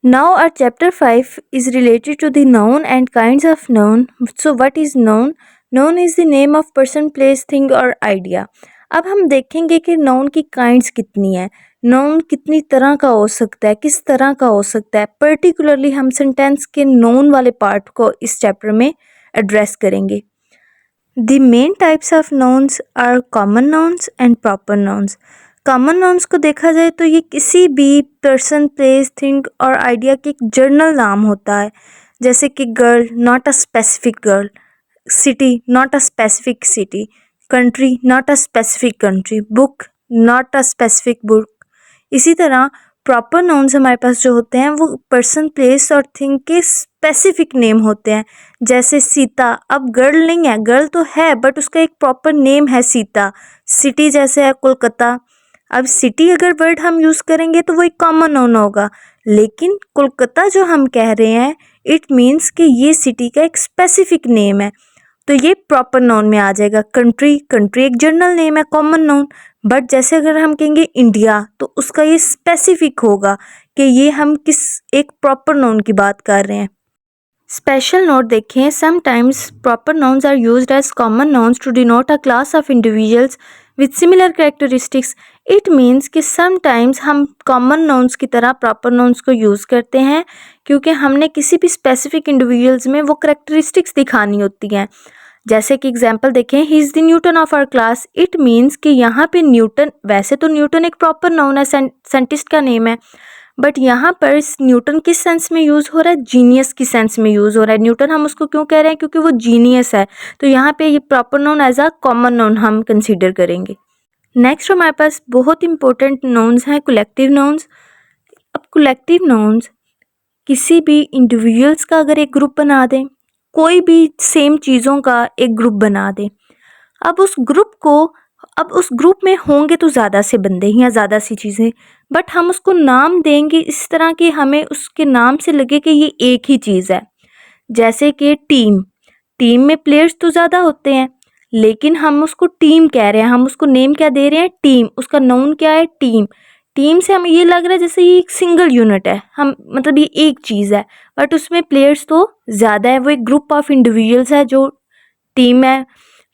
Now our chapter 5 is related to the noun and kinds of noun. So what is noun? Noun is the name of person, place, thing or idea. अब हम देखेंगे कि noun की kinds कितनी है, noun कितनी तरह का हो सकता है, किस तरह का हो सकता है। पर्टिकुलरली हम सेंटेंस के noun वाले पार्ट को इस चैप्टर में एड्रेस करेंगे। The main types of nouns are common nouns and proper nouns. Common nouns को देखा जाए तो ये किसी भी पर्सन, प्लेस, थिंग और आइडिया के एक जनरल नाम होता है। जैसे कि girl, not a specific girl. City, not a specific city. Country, not a specific country. Book, not a specific book. इसी तरह प्रॉपर नाउन्स हमारे पास जो होते हैं वो पर्सन, प्लेस और थिंग के स्पेसिफिक नेम होते हैं। जैसे सीता, अब गर्ल नहीं है, गर्ल तो है बट उसका एक प्रॉपर नेम है सीता। सिटी जैसे है कोलकाता। अब सिटी अगर वर्ड हम यूज़ करेंगे तो वो एक कॉमन नाउन होगा, लेकिन कोलकाता जो हम कह रहे हैं इट मीन्स कि ये सिटी का एक स्पेसिफिक नेम है, तो ये प्रॉपर नाउन में आ जाएगा। कंट्री, कंट्री एक जनरल नेम है, कॉमन नाउन। बट जैसे अगर हम कहेंगे इंडिया तो उसका ये स्पेसिफिक होगा कि ये हम किस एक प्रॉपर नाउन की बात कर रहे हैं। स्पेशल नोट देखें, sometimes proper nouns are used as common nouns to denote a class of individuals with similar characteristics. It means कि समटाइम्स हम कॉमन नाउन्स की तरह प्रॉपर नाउन्स को यूज़ करते हैं क्योंकि हमने किसी भी स्पेसिफिक इंडिविजुअल्स में वो कैरेक्टरिस्टिक्स दिखानी होती हैं। जैसे कि एग्जांपल देखें, he is the Newton of our class. It means कि यहाँ पे न्यूटन, वैसे तो न्यूटन एक प्रॉपर नाउन है, साइंटिस्ट का नेम है, बट यहाँ पर इस न्यूटन किस सेंस में यूज़ हो रहा है, जीनियस की सेंस में यूज़ हो रहा है। न्यूटन हम उसको क्यों कह रहे हैं, क्योंकि वो जीनियस है, तो यहाँ पे ये proper noun as a common noun हम कंसीडर करेंगे। नेक्स्ट हमारे पास बहुत इंपॉर्टेंट नाउन्स हैं, कलेक्टिव नाउन्स। अब कलेक्टिव नाउन्स किसी भी इंडिविजुअल्स का अगर एक ग्रुप बना दें, कोई भी सेम चीज़ों का एक ग्रुप बना दें, अब उस ग्रुप में होंगे तो ज़्यादा से बंदे या ज़्यादा सी चीज़ें, बट हम उसको नाम देंगे इस तरह कि हमें उसके नाम से लगे कि ये एक ही चीज़ है। जैसे कि टीम में प्लेयर्स तो ज़्यादा होते हैं, लेकिन हम उसको टीम कह रहे हैं, हम उसको नेम क्या दे रहे हैं, टीम। उसका नाउन क्या है, टीम। टीम से हमें ये लग रहा है जैसे ये एक सिंगल यूनिट है, हम मतलब ये एक चीज़ है, बट उसमें प्लेयर्स तो ज़्यादा है, वो एक ग्रुप ऑफ इंडिविजुअल्स है जो टीम है।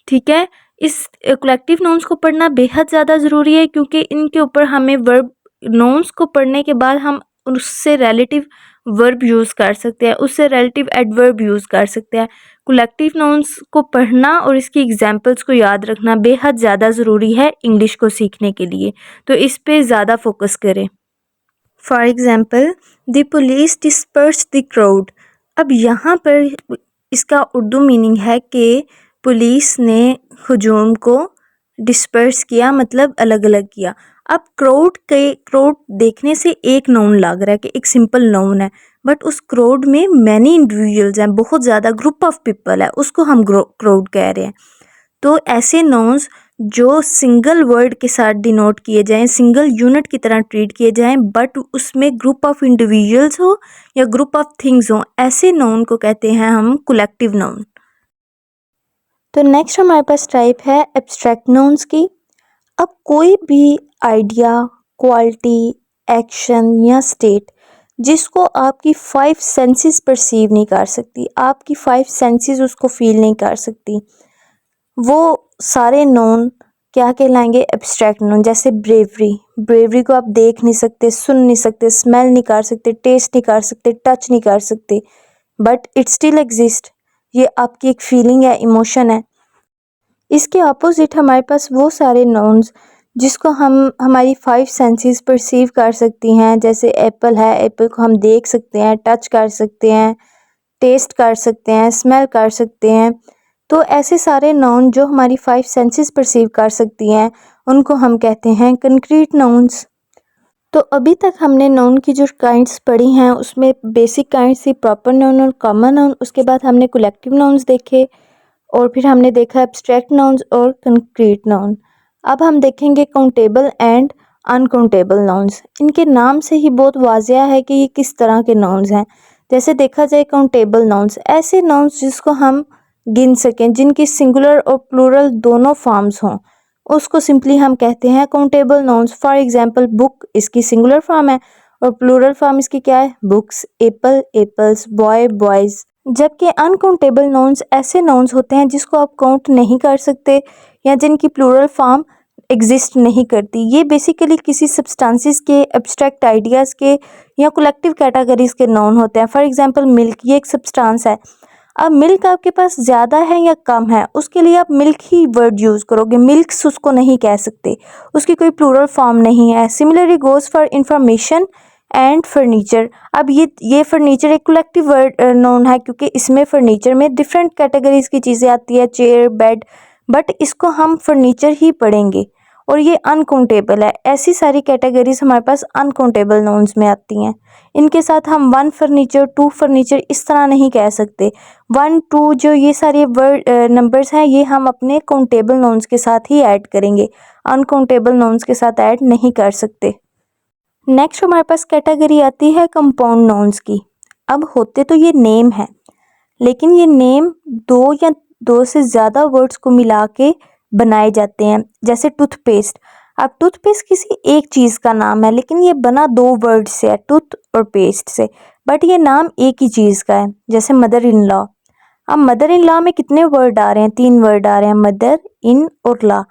ठीक है, इस कलेक्टिव नाउन्स को पढ़ना बेहद ज़्यादा ज़रूरी है क्योंकि इनके ऊपर हमें वर्ब, नाउन्स को पढ़ने के बाद हम उससे रिलेटिव वर्ब यूज़ कर सकते हैं, उससे रिलेटिव एडवर्ब यूज़ कर सकते हैं। कलेक्टिव नाउन्स को पढ़ना और इसकी एग्जांपल्स को याद रखना बेहद ज़्यादा ज़रूरी है इंग्लिश को सीखने के लिए, तो इस पे ज़्यादा फोकस करें। For example, the police disperse the crowd. अब यहाँ पर इसका उर्दू मीनिंग है कि पुलिस ने हुजूम को डिस्पर्स किया, मतलब अलग अलग किया। अब क्राउड देखने से एक नाउन लग रहा है कि एक सिंपल नाउन है, बट उस क्राउड में मैनी इंडिविजुअल्स हैं, बहुत ज़्यादा ग्रुप ऑफ पीपल है, उसको हम क्राउड कह रहे हैं। तो ऐसे नाउन्स जो सिंगल वर्ड के साथ डिनोट किए जाएं, सिंगल यूनिट की तरह ट्रीट किए जाएं, बट उसमें ग्रुप ऑफ इंडिविजुअल्स हो या ग्रुप ऑफ थिंग्स हो, ऐसे नाउन को कहते हैं हम कलेक्टिव नाउन। तो नेक्स्ट हमारे पास टाइप है एब्स्ट्रैक्ट नाउन्स की। अब कोई भी आइडिया, क्वालिटी, एक्शन या स्टेट जिसको आपकी 5 सेंसेस परसीव नहीं कर सकती, आपकी 5 सेंसेस उसको फील नहीं कर सकती, वो सारे नाउन क्या कहलाएंगे, एब्स्ट्रैक्ट नाउन। जैसे ब्रेवरी को आप देख नहीं सकते, सुन नहीं सकते, स्मेल नहीं कर सकते, टेस्ट नहीं कर सकते, टच नहीं कर सकते, बट इट स्टिल एग्जिस्ट। ये आपकी एक फीलिंग है, इमोशन है। इसके अपोजिट हमारे पास वो सारे नाउन्स जिसको हम हमारी 5 सेंसेस परसीव कर सकती हैं। जैसे एप्पल है, एप्पल को हम देख सकते हैं, टच कर सकते हैं, टेस्ट कर सकते हैं, स्मेल कर सकते हैं। तो ऐसे सारे नाउन जो हमारी 5 सेंसेस परसीव कर सकती हैं उनको हम कहते हैं कंक्रीट नाउन्स। तो अभी तक हमने नाउन की जो काइंड्स पढ़ी हैं उसमें बेसिक काइंड्स थी प्रॉपर नाउन और कॉमन नाउन। उसके बाद हमने कलेक्टिव नाउन्स देखे और फिर हमने देखा एब्स्ट्रैक्ट नाउन्स और कंक्रीट नाउन। अब हम देखेंगे काउंटेबल एंड अनकाउंटेबल नाउन्स। इनके नाम से ही बहुत वाज़िया है कि ये किस तरह के नाउन्स हैं। जैसे देखा जाए काउंटेबल नाउन्स, ऐसे नाउन्स जिसको हम गिन सकें, जिनकी सिंगुलर और प्लूरल दोनों फॉर्म्स हों, उसको सिंपली हम कहते हैं countable nouns. For example, book इसकी सिंगुलर फॉर्म है और प्लूरल फॉर्म इसकी क्या है, books. Apple apples, boy boys. जबकि अनकाउंटेबल नाउन्स ऐसे नाउन्स होते हैं जिसको आप काउंट नहीं कर सकते या जिनकी प्लूरल फॉर्म एग्जिस्ट नहीं करती। ये बेसिकली किसी सब्सटेंसेस के, एब्स्ट्रैक्ट आइडियाज़ के या कलेक्टिव कैटेगरीज के नाउन होते हैं। फॉर एग्जांपल, मिल्क, ये एक सब्सटेंस है। अब मिल्क आपके पास ज़्यादा है या कम है, उसके लिए आप मिल्क ही वर्ड यूज़ करोगे, मिल्क्स उसको नहीं कह सकते, उसकी कोई प्लूरल फॉर्म नहीं है। Similarly goes for information and furniture. अब ये फर्नीचर एक कलेक्टिव वर्ड नाउन है क्योंकि इसमें फर्नीचर में डिफरेंट कैटेगरीज की चीज़ें आती है, चेयर, बेड, बट इसको हम फर्नीचर ही पढ़ेंगे और ये अनकाउंटेबल है। ऐसी सारी कैटेगरीज हमारे पास अनकाउंटेबल नाउन्स में आती हैं। इनके साथ हम 1 फर्नीचर, 2 फर्नीचर इस तरह नहीं कह सकते। 1, 2 जो ये सारे वर्ड नंबर्स हैं, ये हम अपने काउंटेबल नाउन्स के साथ ही ऐड करेंगे, अनकाउंटेबल नाउन्स के साथ ऐड नहीं कर सकते। नेक्स्ट हमारे पास कैटेगरी आती है कंपाउंड नाउन्स की। अब होते तो ये नेम है, लेकिन ये नेम 2 या 2 से ज़्यादा वर्ड्स को मिला के बनाए जाते हैं। जैसे टूथपेस्ट, अब टूथपेस्ट किसी एक चीज़ का नाम है, लेकिन ये बना दो वर्ड से है, टूथ और पेस्ट से, बट ये नाम एक ही चीज़ का है। जैसे मदर इन लॉ, अब मदर इन लॉ में कितने वर्ड आ रहे हैं? 3 वर्ड आ रहे हैं, मदर इन और लॉ,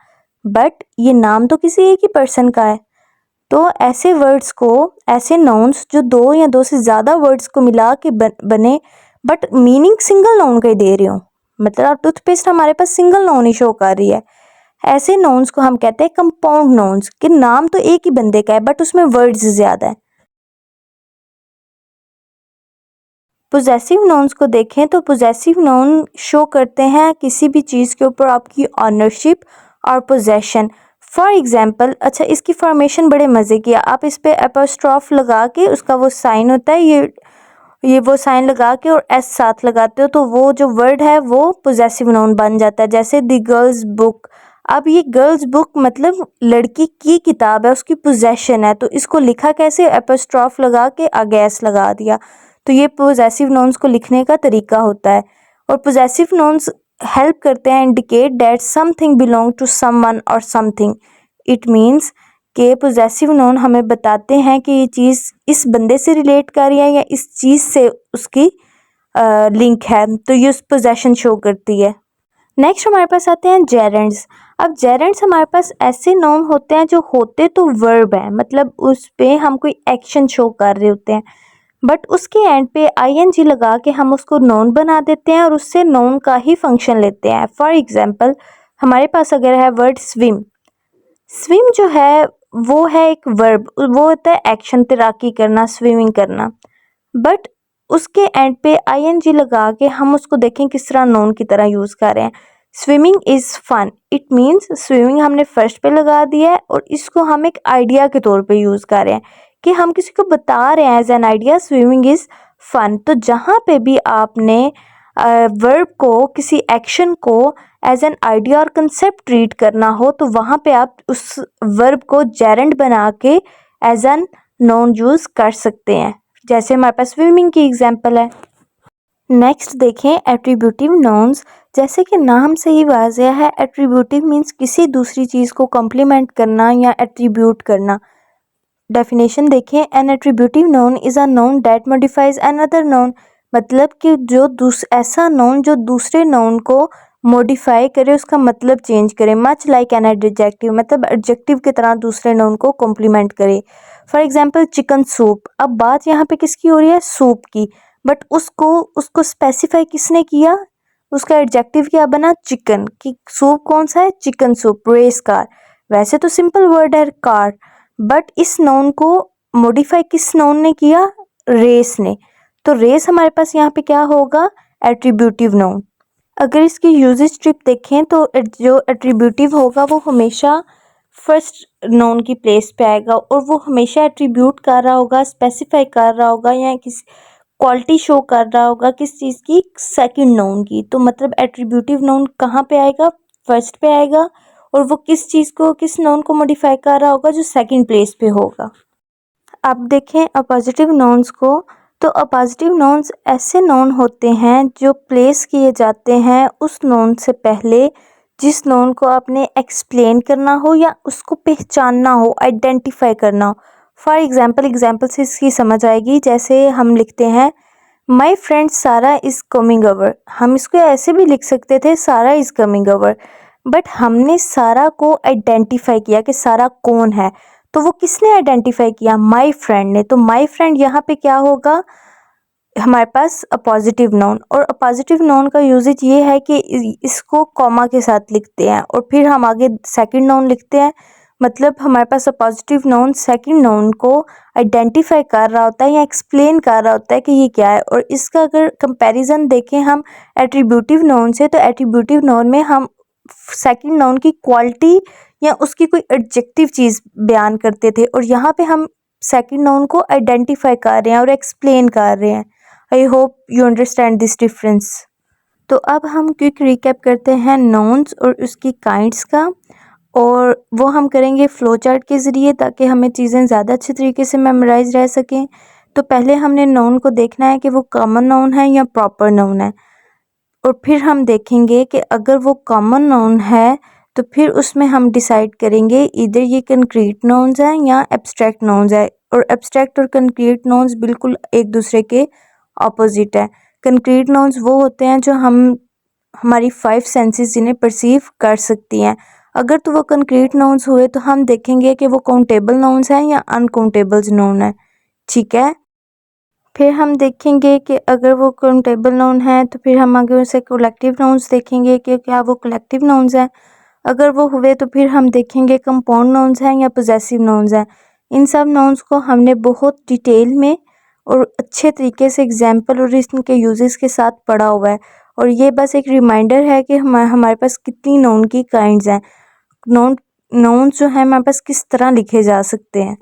बट ये नाम तो किसी एक ही पर्सन का है। तो ऐसे वर्ड्स को, ऐसे नाउन्स जो दो या दो से ज़्यादा वर्ड्स को मिला के बने, बट मीनिंग सिंगल नाउन का ही दे रही हो, मतलब अब टूथपेस्ट हमारे पास सिंगल नाउन ही शो कर रही है, ऐसे नाउन्स को हम कहते हैं कंपाउंड नाउन्स, कि नाम तो एक ही बंदे का है बट उसमें वर्ड्स ज़्यादा है। पोजेसिव नाउन्स को देखें तो पोजेसिव नाउन शो करते हैं किसी भी चीज़ के ऊपर आपकी ऑनरशिप और पोजेशन। फॉर एग्जाम्पल, अच्छा इसकी फॉर्मेशन बड़े मज़े की है, आप इस पे एपोस्ट्रॉफ लगा के, उसका वो साइन होता है, ये वो साइन लगा के और एस साथ लगाते हो तो वो जो वर्ड है वो पोजेसिव नाउन बन जाता है। जैसे द गर्ल्स बुक, अब ये गर्ल्स बुक मतलब लड़की की किताब है, उसकी पोजेशन है, तो इसको लिखा कैसे? एपोस्ट्रॉफ लगा के आगे एस लगा दिया, तो ये पोजेसिव नाउन्स को लिखने का तरीका होता है। और पोजेसिव नाउन्स हेल्प करते हैं indicate that something belong to someone और समथिंग। इट मीन्स के पोजेसिव नाउन हमें बताते हैं कि ये चीज़ इस बंदे से रिलेट कर रही है या इस चीज़ से उसकी लिंक है, तो ये उस पोजेशन शो करती है। नेक्स्ट हमारे पास आते हैं जेरेंड्स। अब जेरेंड्स हमारे पास ऐसे नाउन होते हैं जो होते तो वर्ब है, मतलब उस पे हम कोई एक्शन शो कर रहे होते हैं, बट उसके एंड पे आईएनजी लगा के हम उसको नाउन बना देते हैं और उससे नाउन का ही फंक्शन लेते हैं। फॉर एग्जांपल, हमारे पास अगर है वर्ड स्विम, स्विम जो है वो है एक वर्ब, वो होता है एक्शन, तैराकी करना, स्विमिंग करना, बट उसके एंड पे आईएनजी लगा के हम उसको देखें किस तरह नाउन की तरह यूज़ कर रहे हैं। Swimming is fun, it means swimming हमने फर्स्ट पे लगा दिया है और इसको हम एक आइडिया के तौर पे यूज़ कर रहे हैं कि हम किसी को बता रहे हैं as an idea swimming is fun. तो जहाँ पे भी आपने वर्ब को, किसी एक्शन को एज एन आइडिया और कंसेप्ट ट्रीट करना हो तो वहाँ पे आप उस वर्ब को जेरेंड बना के एज एन नाउन यूज़ कर सकते हैं, जैसे हमारे पास स्विमिंग की एग्जांपल है। नेक्स्ट देखें एट्रीब्यूटिव नाउन्स। जैसे कि नाम से ही वाज़ेह है, एट्रीब्यूटिव मीन्स किसी दूसरी चीज़ को कॉम्प्लीमेंट करना या एट्रीब्यूट करना। डेफिनेशन देखें, an attributive noun is a noun that modifies another noun, मतलब कि जो ऐसा नाउन जो दूसरे नाउन को मॉडिफाई करे, उसका मतलब चेंज करे, मच लाइक एन एडजेक्टिव, मतलब एडजेक्टिव की तरह दूसरे नाउन को कॉम्प्लीमेंट करे। फॉर एग्जांपल चिकन सूप, अब बात यहाँ पे किसकी हो रही है? सूप की, बट उसको स्पेसिफाई किसने किया? उसका एडजेक्टिव क्या बना? चिकन, कि सूप कौन सा है? Chicken soup. रेस कार, वैसे तो सिंपल वर्ड है कार, बट इस नाउन को मॉडिफाई किस नाउन ने किया? रेस ने। तो रेस हमारे पास यहाँ पे क्या होगा? Attributive noun. अगर इसकी यूजेज ट्रिप देखें तो जो एट्रीब्यूटिव होगा वो हमेशा फर्स्ट नाउन की प्लेस पे आएगा और वो हमेशा एट्रीब्यूट कर रहा होगा, स्पेसिफाई कर रहा होगा या किसी क्वालिटी शो कर रहा होगा किस चीज़ की? सेकंड नाउन की। तो मतलब एट्रीब्यूटिव नाउन कहाँ पे आएगा? फर्स्ट पे आएगा, और वो किस चीज़ को, किस नाउन को मॉडिफाई कर रहा होगा? जो सेकंड प्लेस पे होगा। अब देखें अपोजिटिव नाउन्स को, तो अपोजिटिव नाउन्स ऐसे नाउन होते हैं जो प्लेस किए जाते हैं उस नाउन से पहले जिस नाउन को आपने एक्सप्लेन करना हो या उसको पहचानना हो, आइडेंटिफाई करना हो। फॉर एग्जाम्पल से इसकी समझ आएगी। जैसे हम लिखते हैं माई फ्रेंड सारा इज़ कमिंग ओवर, हम इसको ऐसे भी लिख सकते थे सारा इज़ कमिंग ओवर, बट हमने सारा को आइडेंटिफाई किया कि सारा कौन है, तो वो किसने आइडेंटिफाई किया? माई फ्रेंड ने। तो माई फ्रेंड यहाँ पे क्या होगा? हमारे पास अपोजिटिव नाउन, और अपोजिटिव नाउन का यूजेज ये है कि इसको कॉमा के साथ लिखते हैं और फिर हम आगे सेकंड नाउन लिखते हैं, मतलब हमारे पास अपोजिटिव नाउन सेकंड नाउन को आइडेंटिफाई कर रहा होता है या एक्सप्लेन कर रहा होता है कि ये क्या है। और इसका अगर कंपैरिजन देखें हम एट्रीब्यूटिव नाउन से, तो एट्रीब्यूटिव नाउन में हम सेकंड नाउन की क्वालिटी या उसकी कोई एडजेक्टिव चीज़ बयान करते थे, और यहाँ पे हम सेकंड नाउन को आइडेंटिफाई कर रहे हैं और एक्सप्लेन कर रहे हैं। I hope you understand this difference. तो अब हम क्विक रिकैप करते हैं नाउन्स और उसकी काइंड्स का, और वो हम करेंगे फ्लो चार्ट के ज़रिए ताकि हमें चीज़ें ज़्यादा अच्छे तरीके से मेमोराइज रह सकें। तो पहले हमने नाउन को देखना है कि वो कॉमन नाउन है या प्रॉपर नाउन है, और फिर हम देखेंगे कि अगर वो कॉमन नाउन है तो फिर उसमें हम डिसाइड करेंगे इधर ये कंक्रीट नाउन्स हैं या एब्स्ट्रैक्ट नाउन्स है। और एब्स्ट्रैक्ट और कंक्रीट नाउन्स बिल्कुल एक दूसरे के ऑपोजिट है। कंक्रीट नाउन्स वो होते हैं जो हमारी 5 सेंसेस जिन्हें परसीव कर सकती हैं। अगर तो वो कंक्रीट नाउन्स हुए तो हम देखेंगे कि वो काउंटेबल नाउन्स हैं या अनकाउंटेबल नाउन है, ठीक है। फिर हम देखेंगे कि अगर वो काउंटेबल नाउन है तो फिर हम आगे उसे कलेक्टिव नाउन्स देखेंगे कि क्या वो कलेक्टिव नाउन्स हैं। अगर वो हुए तो फिर हम देखेंगे कंपाउंड नाउन्स हैं या पोजेसिव नाउन्स हैं। इन सब नाउन्स को हमने बहुत डिटेल में और अच्छे तरीके से एग्जाम्पल और इनके यूजेस के साथ पढ़ा हुआ है। और ये बस एक रिमाइंडर है कि हमारे पास कितनी नाउन की काइंड्स हैं, नाउन्स जो है हमारे पास किस तरह लिखे जा सकते हैं।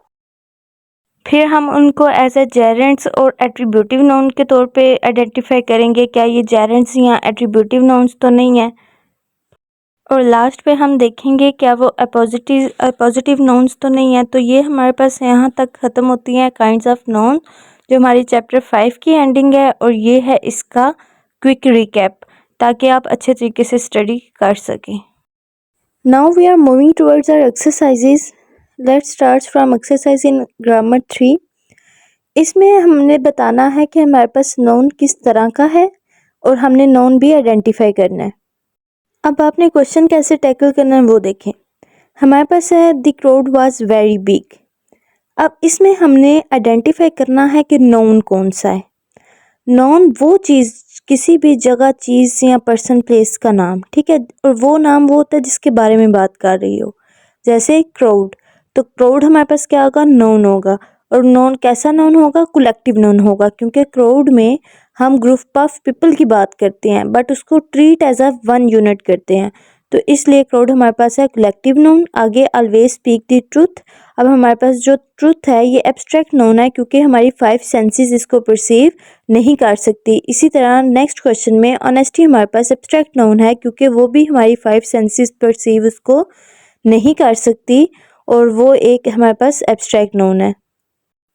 फिर हम उनको एज ए जेरेंट्स और एट्रीब्यूटिव नाउन के तौर पे आइडेंटिफाई करेंगे, क्या ये जेरेंट्स या एट्रीब्यूटिव नाउन्स तो नहीं है। और लास्ट पे हम देखेंगे क्या वो अपोजिटिव नाउन्स तो नहीं है। तो ये हमारे पास यहाँ तक ख़त्म होती हैं काइंड्स ऑफ नाउन, जो हमारी चैप्टर 5 की एंडिंग है। और ये है इसका क्विक रिकैप, ताकि आप अच्छे तरीके से स्टडी कर सकें। Now we are moving towards our exercises. Let's start from exercise in grammar 3। इसमें हमने बताना है कि हमारे पास नाउन किस तरह का है और हमने नाउन भी आइडेंटिफाई करना है। अब आपने क्वेश्चन कैसे टैकल करना है वो देखें। हमारे पास है the crowd was very big. अब इसमें हमने आइडेंटिफाई करना है कि नाउन कौन सा है। नाउन वो चीज़, किसी भी जगह, चीज़ या पर्सन, प्लेस का नाम, ठीक है। और वो नाम वो होता है जिसके बारे में बात कर रही हो। जैसे क्राउड, तो क्राउड हमारे पास क्या होगा, नाउन होगा। और नाउन कैसा नाउन होगा, कलेक्टिव नाउन होगा, क्योंकि क्राउड में हम ग्रुप ऑफ पीपल की बात करते हैं बट उसको treat as a one unit करते हैं। तो इसलिए क्राउड हमारे पास है कलेक्टिव नाउन। आगे ऑलवेज स्पीक द ट्रूथ। अब हमारे पास जो ट्रूथ है ये एब्स्ट्रैक्ट नाउन है, क्योंकि हमारी 5 सेंसेस इसको परसीव नहीं कर सकती। इसी तरह नेक्स्ट क्वेश्चन में ऑनेस्टी हमारे पास एब्स्ट्रैक्ट नाउन है, क्योंकि वो भी हमारी 5 सेंसेस परसीव उसको नहीं कर सकती, और वो एक हमारे पास एब्स्ट्रैक्ट नाउन है।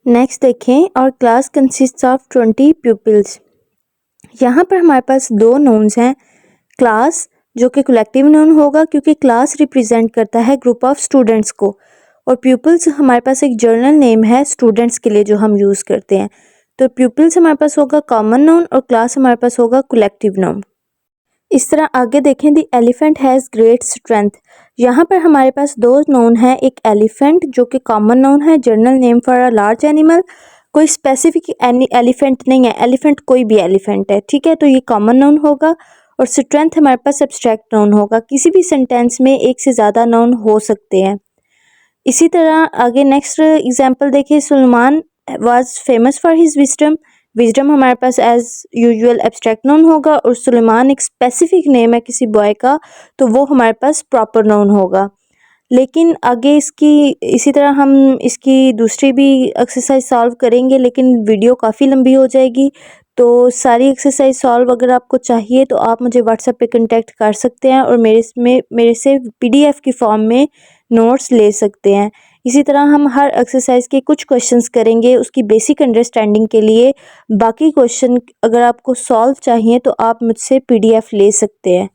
नेक्स्ट देखें, और क्लास कंसिस्ट्स ऑफ 20 पीपल्स। यहाँ पर हमारे पास 2 नाउन्स हैं। क्लास जो कि कलेक्टिव नाउन होगा, क्योंकि क्लास रिप्रेजेंट करता है ग्रुप ऑफ स्टूडेंट्स को। और प्यूपल्स हमारे पास एक जर्नल नेम है स्टूडेंट्स के लिए जो हम यूज़ करते हैं। तो प्यूपल्स हमारे पास होगा कॉमन नाउन और क्लास हमारे पास होगा कलेक्टिव नाउन। इस तरह आगे देखें, the elephant has great strength. यहाँ पर हमारे पास 2 नाउन है। एक एलिफेंट जो कि कॉमन नाउन है, journal name for a large animal. कोई स्पेसिफिक एलिफेंट नहीं है, एलिफेंट कोई भी एलिफेंट है, ठीक है। तो ये कॉमन नाउन होगा। और स्ट्रेंथ हमारे पास एब्स्ट्रैक्ट नाउन होगा। किसी भी सेंटेंस में एक से ज़्यादा नाउन हो सकते हैं। इसी तरह आगे नेक्स्ट एग्जांपल देखिए, Suleman was famous for his wisdom. Wisdom हमारे पास एज यूजुअल एब्स्ट्रैक्ट नाउन होगा, और सुलेमान एक स्पेसिफिक नेम है किसी बॉय का, तो वो हमारे पास प्रॉपर नाउन होगा। लेकिन आगे इसी तरह हम इसकी दूसरी भी एक्सरसाइज सॉल्व करेंगे, लेकिन वीडियो काफ़ी लंबी हो जाएगी। तो सारी एक्सरसाइज सॉल्व अगर आपको चाहिए तो आप मुझे व्हाट्सएप पे कांटेक्ट कर सकते हैं, और मेरे से पीडीएफ की फॉर्म में नोट्स ले सकते हैं। इसी तरह हम हर एक्सरसाइज के कुछ क्वेश्चंस करेंगे उसकी बेसिक अंडरस्टैंडिंग के लिए। बाकी क्वेश्चन अगर आपको सॉल्व चाहिए तो आप मुझसे पीडीएफ ले सकते हैं।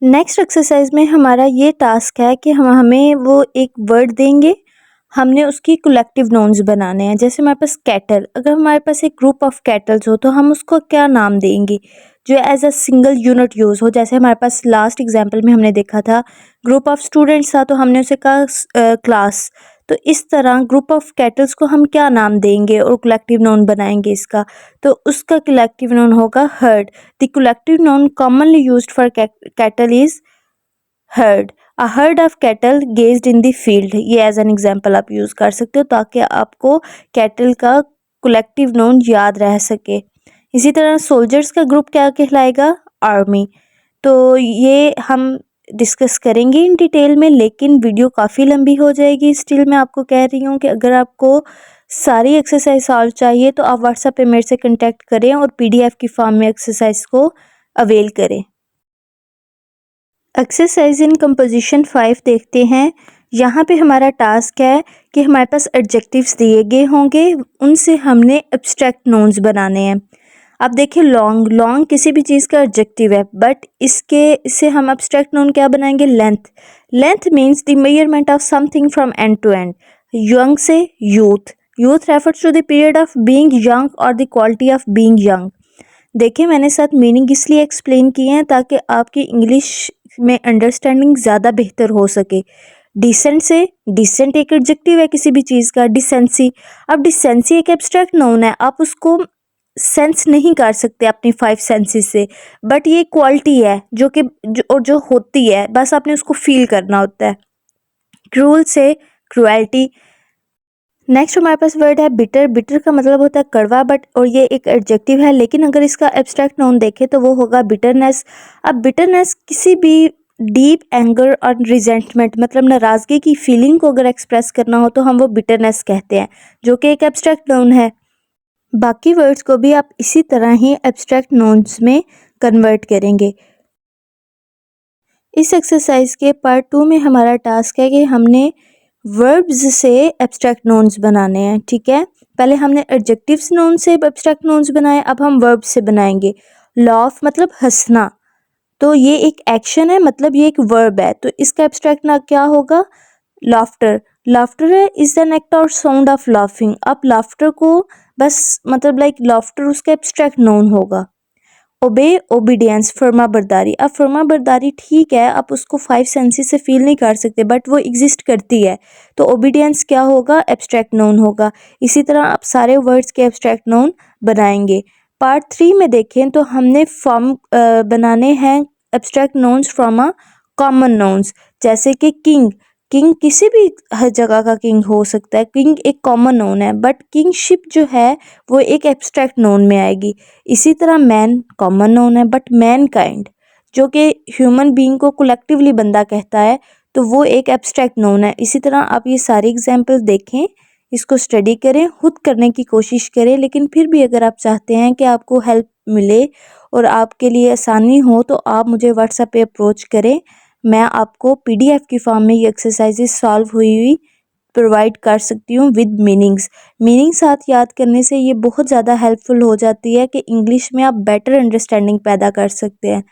नेक्स्ट एक्सरसाइज में हमारा ये टास्क है कि हमें वो एक वर्ड देंगे, हमने उसकी कलेक्टिव नाउन्स बनाने हैं। जैसे हमारे पास कैटल, अगर हमारे पास एक ग्रुप ऑफ कैटल्स हो तो हम उसको क्या नाम देंगे जो as a single unit use हो। जैसे हमारे पास लास्ट एग्जांपल में हमने देखा था ग्रुप ऑफ स्टूडेंट्स था, तो हमने उसे कहा क्लास। तो इस तरह ग्रुप ऑफ कैटल्स को हम क्या नाम देंगे और कलेक्टिव नाउन बनाएंगे इसका, तो उसका कलेक्टिव नाउन होगा heard. The collective noun commonly used for cattle is heard. A herd of cattle gazed in the field, ये एज एन एग्जाम्पल आप यूज़ कर सकते हो ताकि आपको कैटल का कलेक्टिव नाउन याद रह सके। इसी तरह सोल्जर्स का ग्रुप क्या कहलाएगा, आर्मी। तो ये हम डिस्कस करेंगे इन डिटेल में, लेकिन वीडियो काफ़ी लंबी हो जाएगी। स्टिल मैं आपको कह रही हूँ कि अगर आपको सारी एक्सरसाइज सॉल्व चाहिए तो आप व्हाट्सएप पे मेरे से कांटेक्ट करें और पीडीएफ की फॉर्म में एक्सरसाइज को अवेल करें। एक्सरसाइज इन कंपोजिशन 5 देखते हैं। यहाँ पे हमारा टास्क है कि हमारे पास एडजेक्टिव्स दिए गए होंगे, उनसे हमने एब्स्ट्रैक्ट नाउन्स बनाने हैं। अब देखिए लॉन्ग, लॉन्ग किसी भी चीज़ का एडजेक्टिव है, बट इससे हम एब्स्ट्रैक्ट नाउन क्या बनाएंगे, length. Length means the measurement of something from end to end. Young से youth, youth refers to the period of being young और the quality of being young. देखिए मैंने साथ मीनिंग इसलिए एक्सप्लेन किए हैं ताकि आपकी इंग्लिश में अंडरस्टैंडिंग ज़्यादा बेहतर हो सके। डिसेंट से, डिसेंट एक एडजेक्टिव है किसी भी चीज़ का, डिसेंसी। अब डिसेंसी एक एब्स्ट्रैक्ट नाउन है, आप उसको सेंस नहीं कर सकते अपनी 5 सेंसेस से, बट ये क्वालिटी है जो होती है, बस आपने उसको फील करना होता है। क्रूल से क्रुएल्टी। नेक्स्ट हमारे पास वर्ड है बिटर। बिटर का मतलब होता है कड़वा, बट और ये एक एडजेक्टिव है, लेकिन अगर इसका एब्स्ट्रैक्ट नाउन देखें तो वो होगा बिटरनेस। अब बिटरनेस किसी भी डीप एंगर और रिजेंटमेंट मतलब नाराज़गी की फीलिंग को अगर एक्सप्रेस करना हो तो हम वो बिटरनेस कहते हैं, जो कि एक एब्स्ट्रैक्ट नाउन है। बाकी वर्ड्स को भी आप इसी तरह ही एब्स्ट्रैक्ट नाउन्स में कन्वर्ट करेंगे। इस एक्सरसाइज के पार्ट 2 में हमारा टास्क है कि हमने वर्ब्स से एब्स्ट्रैक्ट नाउन्स बनाने हैं, ठीक है। पहले हमने एडजेक्टिव्स नाउन से एब्स्ट्रैक्ट नाउन्स बनाए, अब हम वर्ब्स से बनाएंगे। लाफ मतलब हंसना, तो ये एक एक्शन है, मतलब ये एक वर्ब है, तो इसका एब्स्ट्रैक्ट ना क्या होगा, लाफ्टर। लाफ्टर है इज एन एक्ट और साउंड ऑफ लाफिंग। अब लाफ्टर को बस मतलब लाइक लाफ्टर उसका एब्स्ट्रैक्ट नाउन होगा। ओबे ओबीडियंस फर्मा बरदारी। अब फर्मा बरदारी ठीक है, आप उसको 5 सेंसेस से फील नहीं कर सकते, बट वो एग्जिस्ट करती है, तो ओबीडियंस क्या होगा, एब्स्ट्रैक्ट नाउन होगा। इसी तरह आप सारे वर्ड्स के एब्स्ट्रैक्ट नाउन बनाएंगे। पार्ट 3 में देखें तो हमने फॉर्म बनाने हैं abstract nouns from a common nouns, जैसे कि किंग। किंग किसी भी हर जगह का किंग हो सकता है, किंग एक कॉमन नाउन है, बट किंगशिप जो है वो एक एब्स्ट्रैक्ट नाउन में आएगी। इसी तरह मैन कॉमन नाउन है, बट मैन काइंड जो कि ह्यूमन बीइंग को कलेक्टिवली बंदा कहता है, तो वो एक एब्स्ट्रैक्ट नाउन है। इसी तरह आप ये सारी एग्जाम्पल देखें, इसको स्टडी करें, खुद करने की कोशिश करें, लेकिन फिर भी अगर आप चाहते हैं कि आपको हेल्प मिले और आपके लिए आसानी हो तो आप मुझे व्हाट्सएप पे अप्रोच करें। मैं आपको PDF की फॉर्म में ये एक्सरसाइजेज सॉल्व हुई प्रोवाइड कर सकती हूँ विद मीनिंग्स। मीनिंग साथ याद करने से ये बहुत ज़्यादा हेल्पफुल हो जाती है कि इंग्लिश में आप बेटर अंडरस्टैंडिंग पैदा कर सकते हैं।